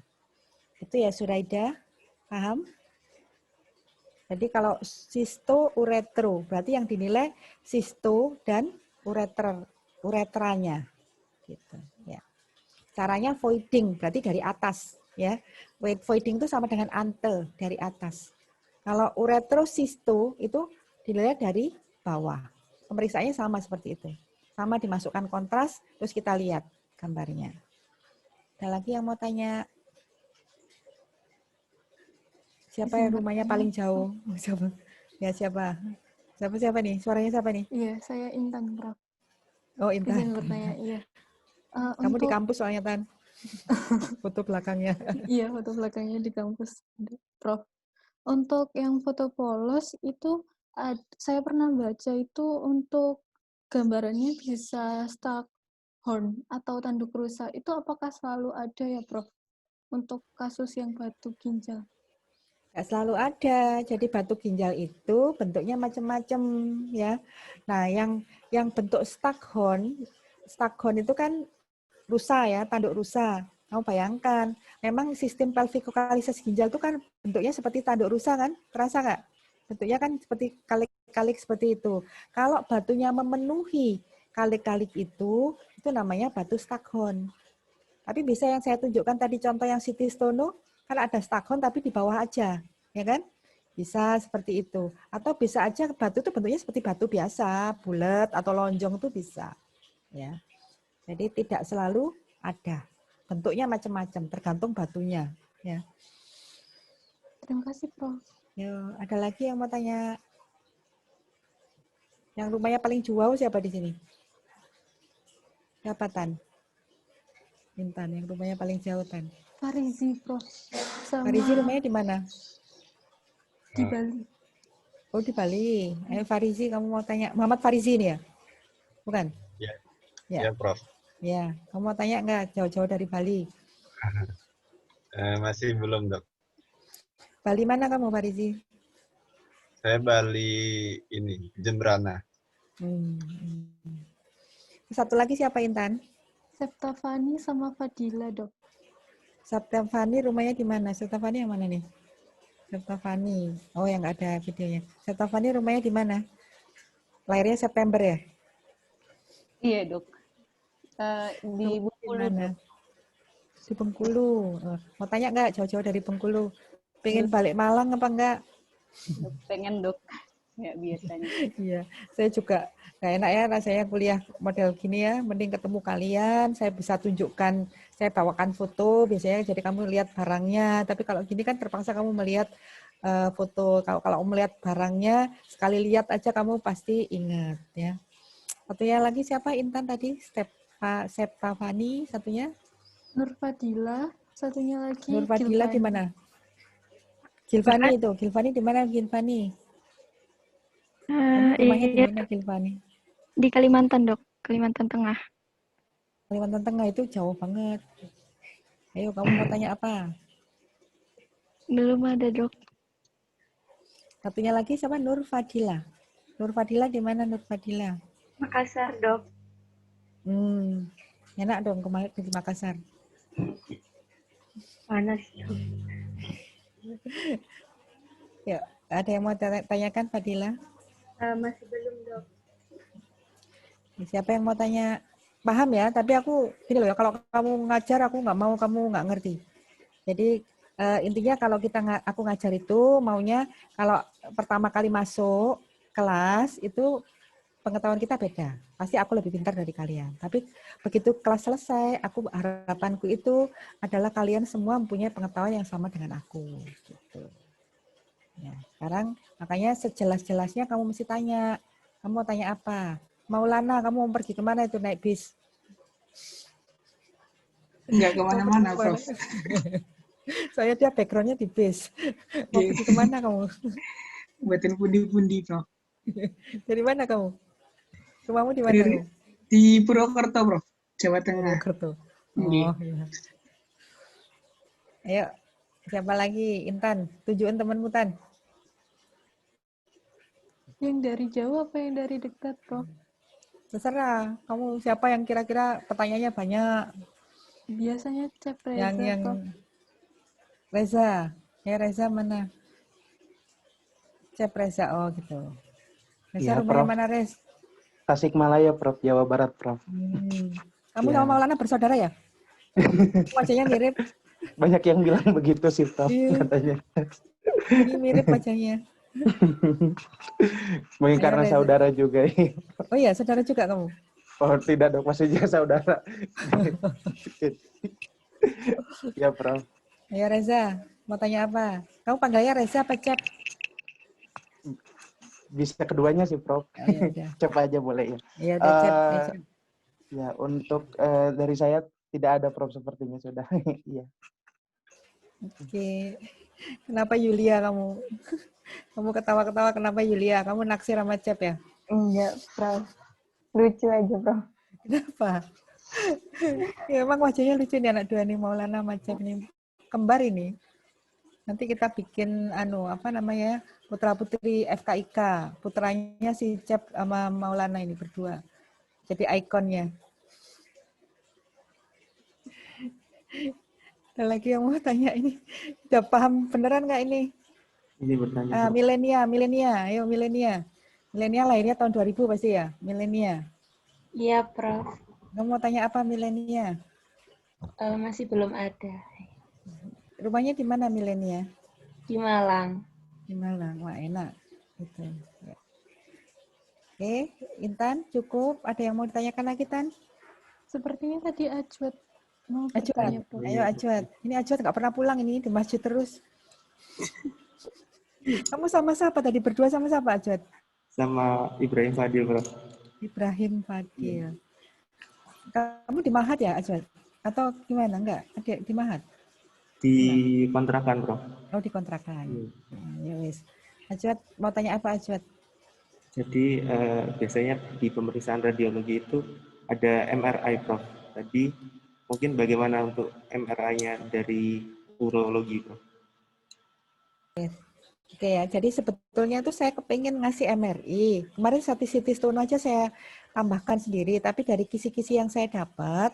Itu ya Suraida, paham? Jadi kalau sisto uretro, berarti yang dinilai sisto dan uretranya. Gitu, ya. Caranya voiding, berarti dari atas. Ya. Voiding itu sama dengan ante, dari atas. Kalau uretro sisto itu dinilai dari bawah. Pemeriksaannya sama seperti itu. Sama dimasukkan kontras, terus kita lihat gambarnya. Ada lagi yang mau tanya? Siapa yang rumahnya paling jauh? Siapa? Ya siapa? Siapa nih? Suaranya siapa nih? Iya, saya Intan, Prof. Oh Intan. Izin bertanya, iya. Kamu di Untuk kampus soalnya Tan. Foto belakangnya. iya, foto belakangnya di kampus, Prof. Untuk yang foto polos itu saya pernah baca itu untuk gambarannya bisa Stockhorn atau tanduk rusa. Itu apakah selalu ada ya, Prof? Untuk kasus yang batu ginjal? Nggak selalu ada. Jadi batu ginjal itu bentuknya macam-macam ya. Nah, yang bentuk Stockhorn itu kan rusa ya, tanduk rusa. Kamu bayangkan, memang sistem pelvikokalisitas ginjal itu kan bentuknya seperti tanduk rusa kan? Terasa nggak? Bentuknya kan seperti kalik-kalik seperti itu. Kalau batunya memenuhi kalik-kalik itu namanya batu Stockhorn. Tapi bisa yang saya tunjukkan tadi contoh yang CT stono, kan ada Stockhorn tapi di bawah aja, ya kan? Bisa seperti itu. Atau bisa aja batu itu bentuknya seperti batu biasa, bulat atau lonjong itu bisa. Ya. Jadi tidak selalu ada. Bentuknya macam-macam, tergantung batunya. Ya. Terima kasih, Prof. Yo, ada lagi yang mau tanya? Yang rumahnya paling jauh siapa di sini? Siapa Tan? Intan, yang rumahnya paling jauh Tan. Farizi, Prof. Sama Farizi rumahnya di mana? di Bali. Oh di Bali. Farizi, kamu mau tanya? Muhammad Farizi ini ya? Bukan? Ya, Ya. ya Prof. Ya, kamu mau tanya nggak jauh-jauh dari Bali? Masih belum, Dok. Bali mana kamu, Farizi? Saya Bali ini, Jembrana. Satu lagi siapa Intan? Septafani sama Fadila, Dok. Septafani rumahnya di mana? Septafani yang mana nih? Septafani. Oh, yang nggak ada videonya. Septafani rumahnya di mana? Lahirnya September ya? Iya, Dok. Di Bengkulu, Dok. Di Bengkulu. Mau tanya nggak jauh-jauh dari Bengkulu? Pengen balik Malang apa enggak? Dok, pengen, Dok. Ya, biasanya. Iya, saya juga nggak enak ya rasanya kuliah model gini ya. Mending ketemu kalian, saya bisa tunjukkan, saya bawakan foto biasanya. Jadi kamu lihat barangnya. Tapi kalau gini kan terpaksa kamu melihat foto. Kalau melihat barangnya, sekali lihat aja kamu pasti ingat ya. Satunya lagi siapa Intan tadi? Pak Septavani, satunya? Nur Fadila, satunya lagi Nur Fadila di Gilvani. mana? Gilvani itu, Gilvani di mana Gilvani? Kamu rumahnya di Iya, mana Gilvani? di Kalimantan, Dok. Kalimantan Tengah. Kalimantan Tengah itu jauh banget. Ayo, kamu mau tanya apa? Belum ada, Dok. Satunya lagi siapa? Nur Fadila. Nur Fadila di mana Nur Fadila? Makassar, Dok. Enak dong kemarin di Makassar. Panas, Dok. Ya, ada yang mau tanyakan Fadila? Masih belum, Dok. Siapa yang mau tanya? Paham ya, tapi aku gini loh ya, kalau kamu ngajar aku nggak mau kamu nggak ngerti. Jadi intinya kalau aku ngajar itu maunya kalau pertama kali masuk kelas itu pengetahuan kita beda. Pasti aku lebih pintar dari kalian. Tapi begitu kelas selesai, harapanku itu adalah kalian semua mempunyai pengetahuan yang sama dengan aku. Gitu. Ya, sekarang makanya sejelas-jelasnya kamu mesti tanya. Kamu mau tanya apa? Maulana, kamu mau pergi kemana itu naik bis? Enggak kemana-mana, Prof. Saya dia backgroundnya di bis. Mau pergi kemana kamu? Buatin pundi-pundi, Prof. Dari mana kamu? Rumahmu di mana? Di Purwokerto, Prof. Jawa Tengah. Purwokerto. Oh, iya. Ayo, siapa lagi? Intan, tunjukin temanmu, Tan. Yang dari jauh apa yang dari dekat, Prof? Terserah, kamu siapa yang kira-kira pertanyaannya banyak? Biasanya Cep Reza, Yang Prof. Reza. Ya, Reza mana? Cep Reza, oh gitu. Reza Iya, rumahnya Prof. mana, Rez? Tasikmalaya, Prof. Jawa Barat, Prof. Kamu Ya. sama Maulana bersaudara ya? Wajahnya mirip. Banyak yang bilang begitu sih, Prof. Katanya. Ini mirip wajahnya. Mungkin Ayo, karena Reza. saudara juga. Oh iya, saudara juga kamu? Oh, tidak, Dok. Maksudnya saudara. Ya, Prof. Ayo, Reza. Mau tanya apa? Kamu panggilnya Reza apa Cep? Bisa keduanya sih, Prof. Oh, ya udah. Cep aja boleh ya. Iya, udah Cep. Ya, untuk dari saya tidak ada, Prof, sepertinya sudah. Iya. Oke. Kenapa Yulia kamu? Kamu ketawa-ketawa kenapa Yulia? Kamu naksir sama Cep ya? Enggak, Prof. Lucu aja, Prof. Kenapa? Ya, emang wajahnya lucu nih anak dua nih, Maulana sama Cep nih. Kembar ini. Nanti kita bikin putra putri FKIK. Putranya si Cep sama Maulana ini berdua. Jadi ikonnya. Ada lagi yang mau tanya ini. Udah paham beneran nggak ini? Ini bertanya. Milenia. Ayo milenia. Milenia lahirnya tahun 2000 pasti ya? Milenia. Iya, Prof. Kamu mau tanya apa milenia? Masih belum ada. Rumahnya di mana milenia? Di Malang. Di Malang. Wah, enak. Gitu. Ya. Oke, Intan, cukup. Ada yang mau ditanyakan lagi, Tan? Sepertinya tadi Ajwat mau Ajwat. bertanya, Prof. Ayo Ajwat. Ini Ajwat nggak pernah pulang ini di masjid terus. Kamu sama siapa tadi? Berdua sama siapa, Ajwat? Sama Ibrahim Fadil, Prof. Ibrahim Fadil. Kamu di Mahat ya, Ajwat? Atau gimana? Enggak? Ada di Mahat? Di kontrakan, Prof. Oh, di kontrakan. Ya wis. Ajwat, mau tanya apa, Ajwat? Jadi biasanya di pemeriksaan radiologi itu ada MRI, Prof. Tadi mungkin bagaimana untuk MRI-nya dari urologi, Prof? Oke ya, jadi sebetulnya tuh saya kepengen ngasih MRI. Kemarin CT stone aja saya tambahkan sendiri, tapi dari kisi-kisi yang saya dapat,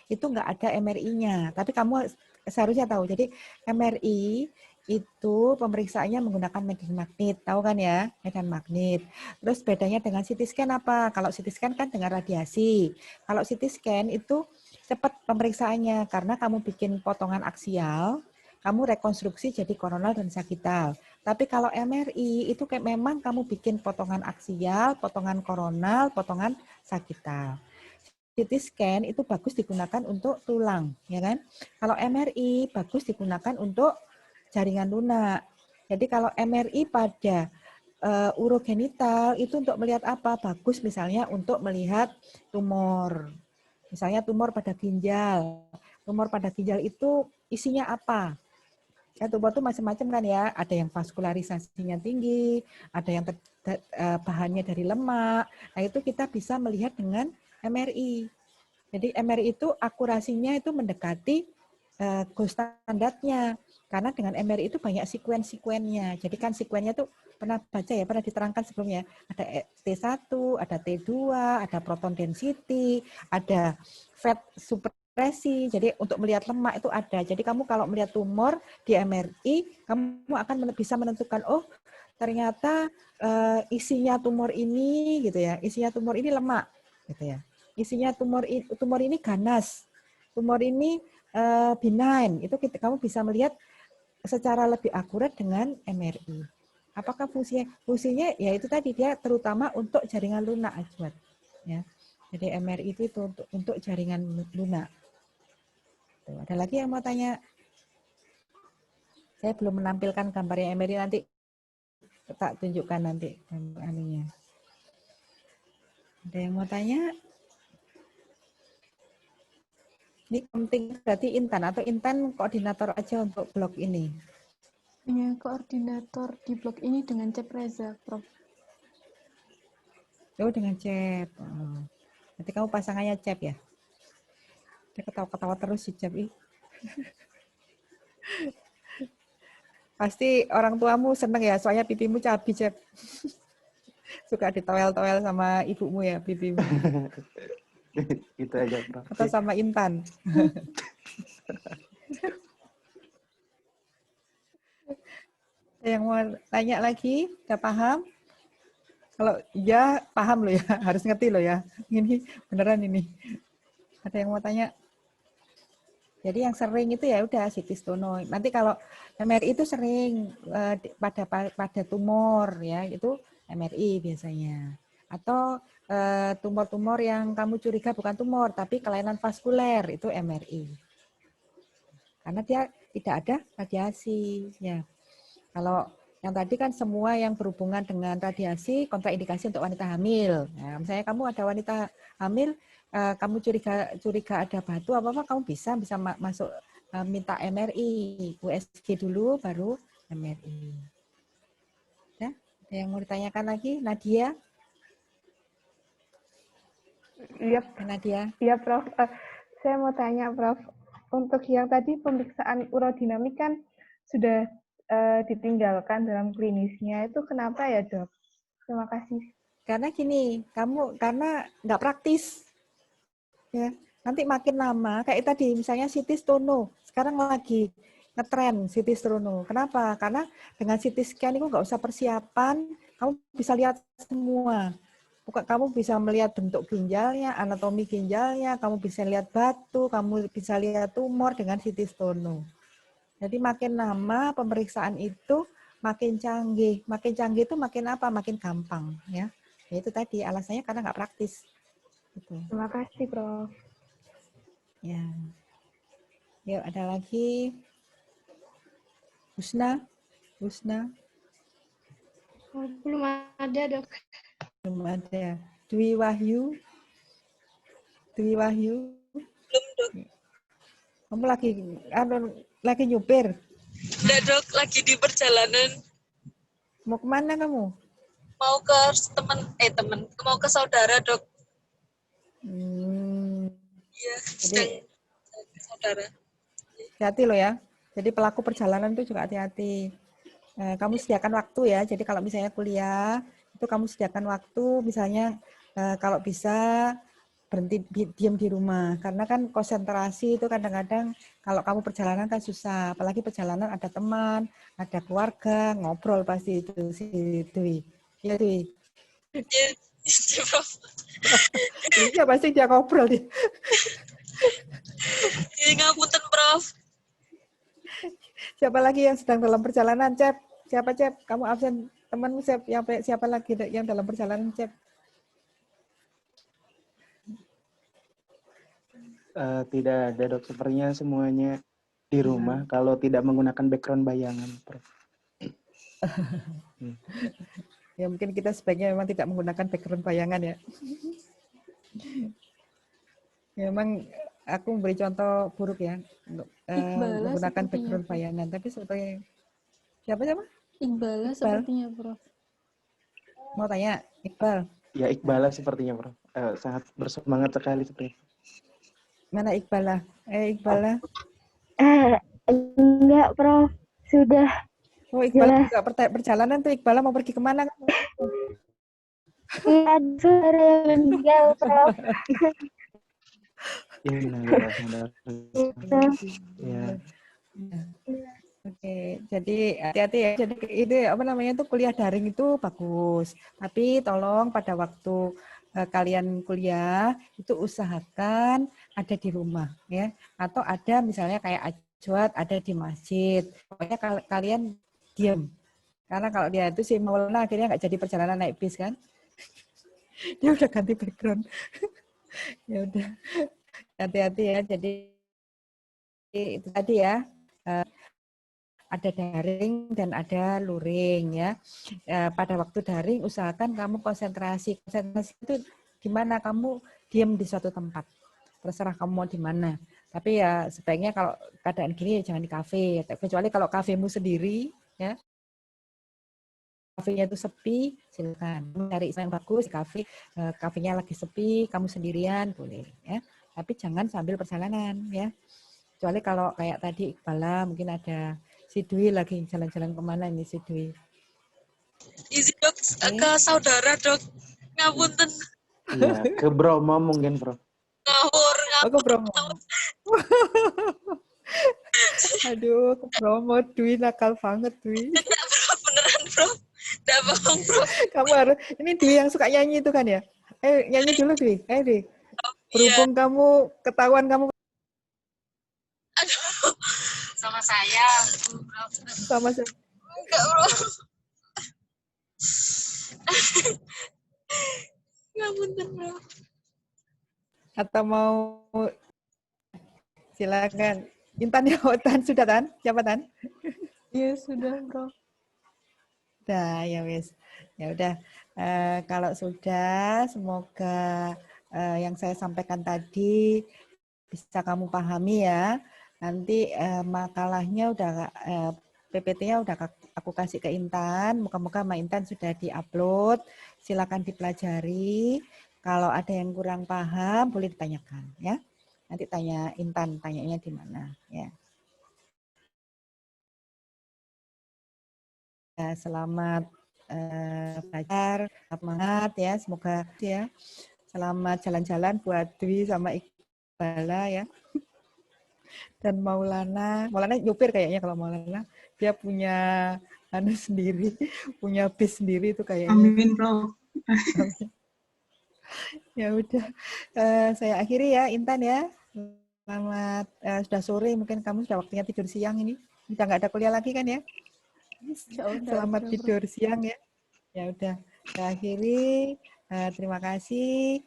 itu nggak ada MRI-nya. Tapi kamu seharusnya tahu, jadi MRI itu pemeriksaannya menggunakan medan magnet, tahu kan ya, medan magnet. Terus bedanya dengan CT scan apa? Kalau CT scan kan dengan radiasi. Kalau CT scan itu cepat pemeriksaannya, karena kamu bikin potongan aksial, kamu rekonstruksi jadi koronal dan sagital. Tapi kalau MRI itu kayak memang kamu bikin potongan aksial, potongan koronal, potongan sagital. CT scan itu bagus digunakan untuk tulang, ya kan? Kalau MRI bagus digunakan untuk jaringan lunak. Jadi kalau MRI pada urogenital itu untuk melihat apa? Bagus misalnya untuk melihat tumor. Misalnya tumor pada ginjal. Tumor pada ginjal itu isinya apa? Ya, tumor itu macam-macam kan ya. Ada yang vaskularisasinya tinggi, ada yang bahannya dari lemak. Nah, itu kita bisa melihat dengan MRI. Jadi MRI itu akurasinya itu mendekati gold standarnya. Karena dengan MRI itu banyak sekuen-sekuennya. Jadi kan sekuennya itu pernah baca ya, pernah diterangkan sebelumnya. Ada T1, ada T2, ada proton density, ada fat supresi. Jadi untuk melihat lemak itu ada. Jadi kamu kalau melihat tumor di MRI, kamu akan bisa menentukan, oh ternyata isinya tumor ini gitu ya, isinya tumor ini lemak gitu ya. Isinya tumor ini ganas, tumor ini benign. Itu kamu bisa melihat secara lebih akurat dengan MRI. Apakah fungsinya? Fungsinya ya itu tadi, dia terutama untuk jaringan lunak, Ajwat. Ya. Jadi MRI itu untuk jaringan lunak. Tuh, ada lagi yang mau tanya? Saya belum menampilkan gambarnya MRI, nanti tak tunjukkan nanti anunya. Ada yang mau tanya? Ini penting berarti Intan, atau Intan koordinator aja untuk blog ini? Ya, koordinator di blog ini dengan Cep Reza, Prof. Oh, dengan Cep. Oh. Nanti kamu pasangannya Cep ya? Dia ketawa-ketawa terus si Cep. Pasti orang tuamu seneng ya, soalnya pipimu cabi, Cep. Suka ditowel-towel sama ibumu ya, pipimu. Itu aja, Prof. Atau sama Intan. Yang mau tanya lagi, udah paham? Kalau ya paham loh ya, harus ngerti loh ya. Ini beneran ini. Ada yang mau tanya? Jadi yang sering itu ya udah CT stono. Nanti kalau MRI itu sering pada tumor ya, itu MRI biasanya. Atau tumor-tumor yang kamu curiga bukan tumor tapi kelainan vaskuler, itu MRI. Karena dia tidak ada radiasi ya. Kalau yang tadi kan semua yang berhubungan dengan radiasi kontraindikasi untuk wanita hamil. Nah, misalnya kamu ada wanita hamil, kamu curiga ada batu apa kamu bisa masuk minta MRI, USG dulu baru MRI. Ya, ada yang mau ditanyakan lagi, Nadia? Iya, Nadia. Iya, Prof. Saya mau tanya, Prof. Untuk yang tadi pemeriksaan urodinamik kan sudah ditinggalkan dalam klinisnya, itu kenapa ya, Dok? Terima kasih. Karena gini, karena nggak praktis. Ya, nanti makin lama, kayak tadi misalnya CT stono, sekarang lagi ngetren CT stono. Kenapa? Karena dengan CT scan itu nggak usah persiapan, kamu bisa lihat semua. Kamu bisa melihat bentuk ginjalnya, anatomi ginjalnya, kamu bisa lihat batu, kamu bisa lihat tumor dengan CT stono. Jadi makin lama pemeriksaan itu makin canggih. Makin canggih itu makin apa? Makin gampang. Ya, itu tadi alasannya karena nggak praktis. Gitu. Terima kasih, Prof. Ya. Yuk, ada lagi. Husna. Belum ada, Dok. Belum ada. Dwi Wahyu. Belum, Dok. Kamu lagi nyupir? Udah, Dok, lagi di perjalanan. Mau kemana kamu? Mau ke mau ke saudara, Dok. Iya, sedang saudara. Hati-hati loh ya. Jadi pelaku perjalanan itu juga hati-hati. Kamu sediakan waktu ya. Jadi kalau misalnya kuliah, itu kamu sediakan waktu, misalnya kalau bisa berhenti diam di rumah. Karena kan konsentrasi itu kadang-kadang kalau kamu perjalanan kan susah. Apalagi perjalanan ada teman, ada keluarga, ngobrol pasti itu si Dwi. Iya, Dwi. Iya, Prof. Iya, pasti dia ngobrol dia. Iya, ngapunten, Prof. Siapa lagi yang sedang dalam perjalanan, Cep? Siapa, Cep? Kamu absen, temanmu siapa lagi yang dalam perjalanan, Cep? Tidak ada, Dok. Sepertinya semuanya di rumah kalau tidak menggunakan background bayangan, Prof. Ya mungkin kita sebaiknya memang tidak menggunakan background bayangan ya. Memang aku beri contoh buruk ya, Iqbala menggunakan sepertinya, background Prof. bayangan. Tapi sebetulnya siapa? Iqbala Iqbal. sepertinya, Prof. Mau tanya, Iqbal. Ya, Iqbala sepertinya, Prof. Sangat bersemangat sekali sepertinya. Mana Iqbala? Iqbala. Enggak, Prof. Sudah. Oh, Iqbala Jelas. juga perjalanan tuh. Iqbala mau pergi kemana? Iya, saudara yang meninggal, Prof. Ya. Oke, jadi hati-hati ya. Jadi itu apa namanya itu kuliah daring itu bagus. Tapi tolong pada waktu kalian kuliah itu usahakan ada di rumah ya, atau ada misalnya kayak Ajwat ada di masjid. Pokoknya kalian diam. Karena kalau dia itu si Maulana akhirnya nggak jadi perjalanan naik bis kan. Dia udah ganti background. Ya udah. Hati-hati ya. Jadi itu tadi ya. Ada daring dan ada luring ya. Pada waktu daring usahakan kamu konsentrasi. Konsentrasi itu gimana? Kamu diam di suatu tempat. Terserah kamu mau di mana. Tapi ya sebaiknya kalau keadaan gini jangan di kafe. Kecuali kalau kafemu sendiri ya. Kafenya itu sepi, silakan. Cari yang bagus di kafe, kafenya lagi sepi, kamu sendirian boleh ya. Tapi jangan sambil perjalanan ya. Kecuali kalau kayak tadi Iqbala mungkin ada si Dwi lagi jalan-jalan kemana ini si Dwi? Izin dok, ke saudara dok. Ngapunten. Ya, ke Bromo mungkin, Prof. Ngawur. Ke Bromo. Aduh, ke Bromo Dwi nakal banget Dwi. Enggak bro, beneran bro. Enggak bohong bro. Kamu harus, ini Dwi yang suka nyanyi itu kan ya? Nyanyi dulu Dwi. Dwi. Berhubung kamu ketahuan kamu Aduh, sama saya. Sama saya. Enggak bro. Ngapunten bro. Atau mau silakan. Intan ya, Tan sudah Tan? Siapa Tan? Iya sudah, Bro. Udah, ya wes. Ya udah. Kalau sudah, semoga yang saya sampaikan tadi bisa kamu pahami ya. Nanti makalahnya udah PPT-nya udah aku kasih ke Intan. Moga-moga sama Intan sudah diupload. Silakan dipelajari. Kalau ada yang kurang paham boleh ditanyakan ya. Nanti tanya Intan, tanyanya di mana ya. Selamat belajar, semangat ya, semoga ya. Selamat jalan-jalan buat Dwi sama Iqbala ya. Dan Maulana nyupir kayaknya kalau Maulana dia punya sendiri, punya bis sendiri itu kayaknya. Amin, Bro. Ya udah, saya akhiri ya Intan ya. Selamat sudah sore, mungkin kamu sudah waktunya tidur siang ini. Udah nggak ada kuliah lagi kan ya? Selamat tidur siang ya. Ya udah, saya akhiri. Terima kasih.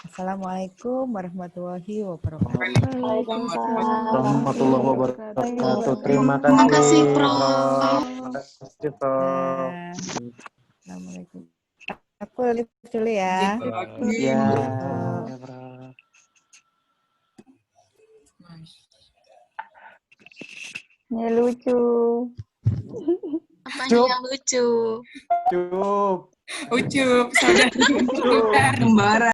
Assalamualaikum warahmatullahi wabarakatuh. Warahmatullahi wabarakatuh. Terima kasih, Prof. Terima kasih, Prof. Assalamualaikum. Aku live dulu ya. Iya. Ini lucu. Apanya yang lucu? Cup. Ucup, saudara. Kembaran.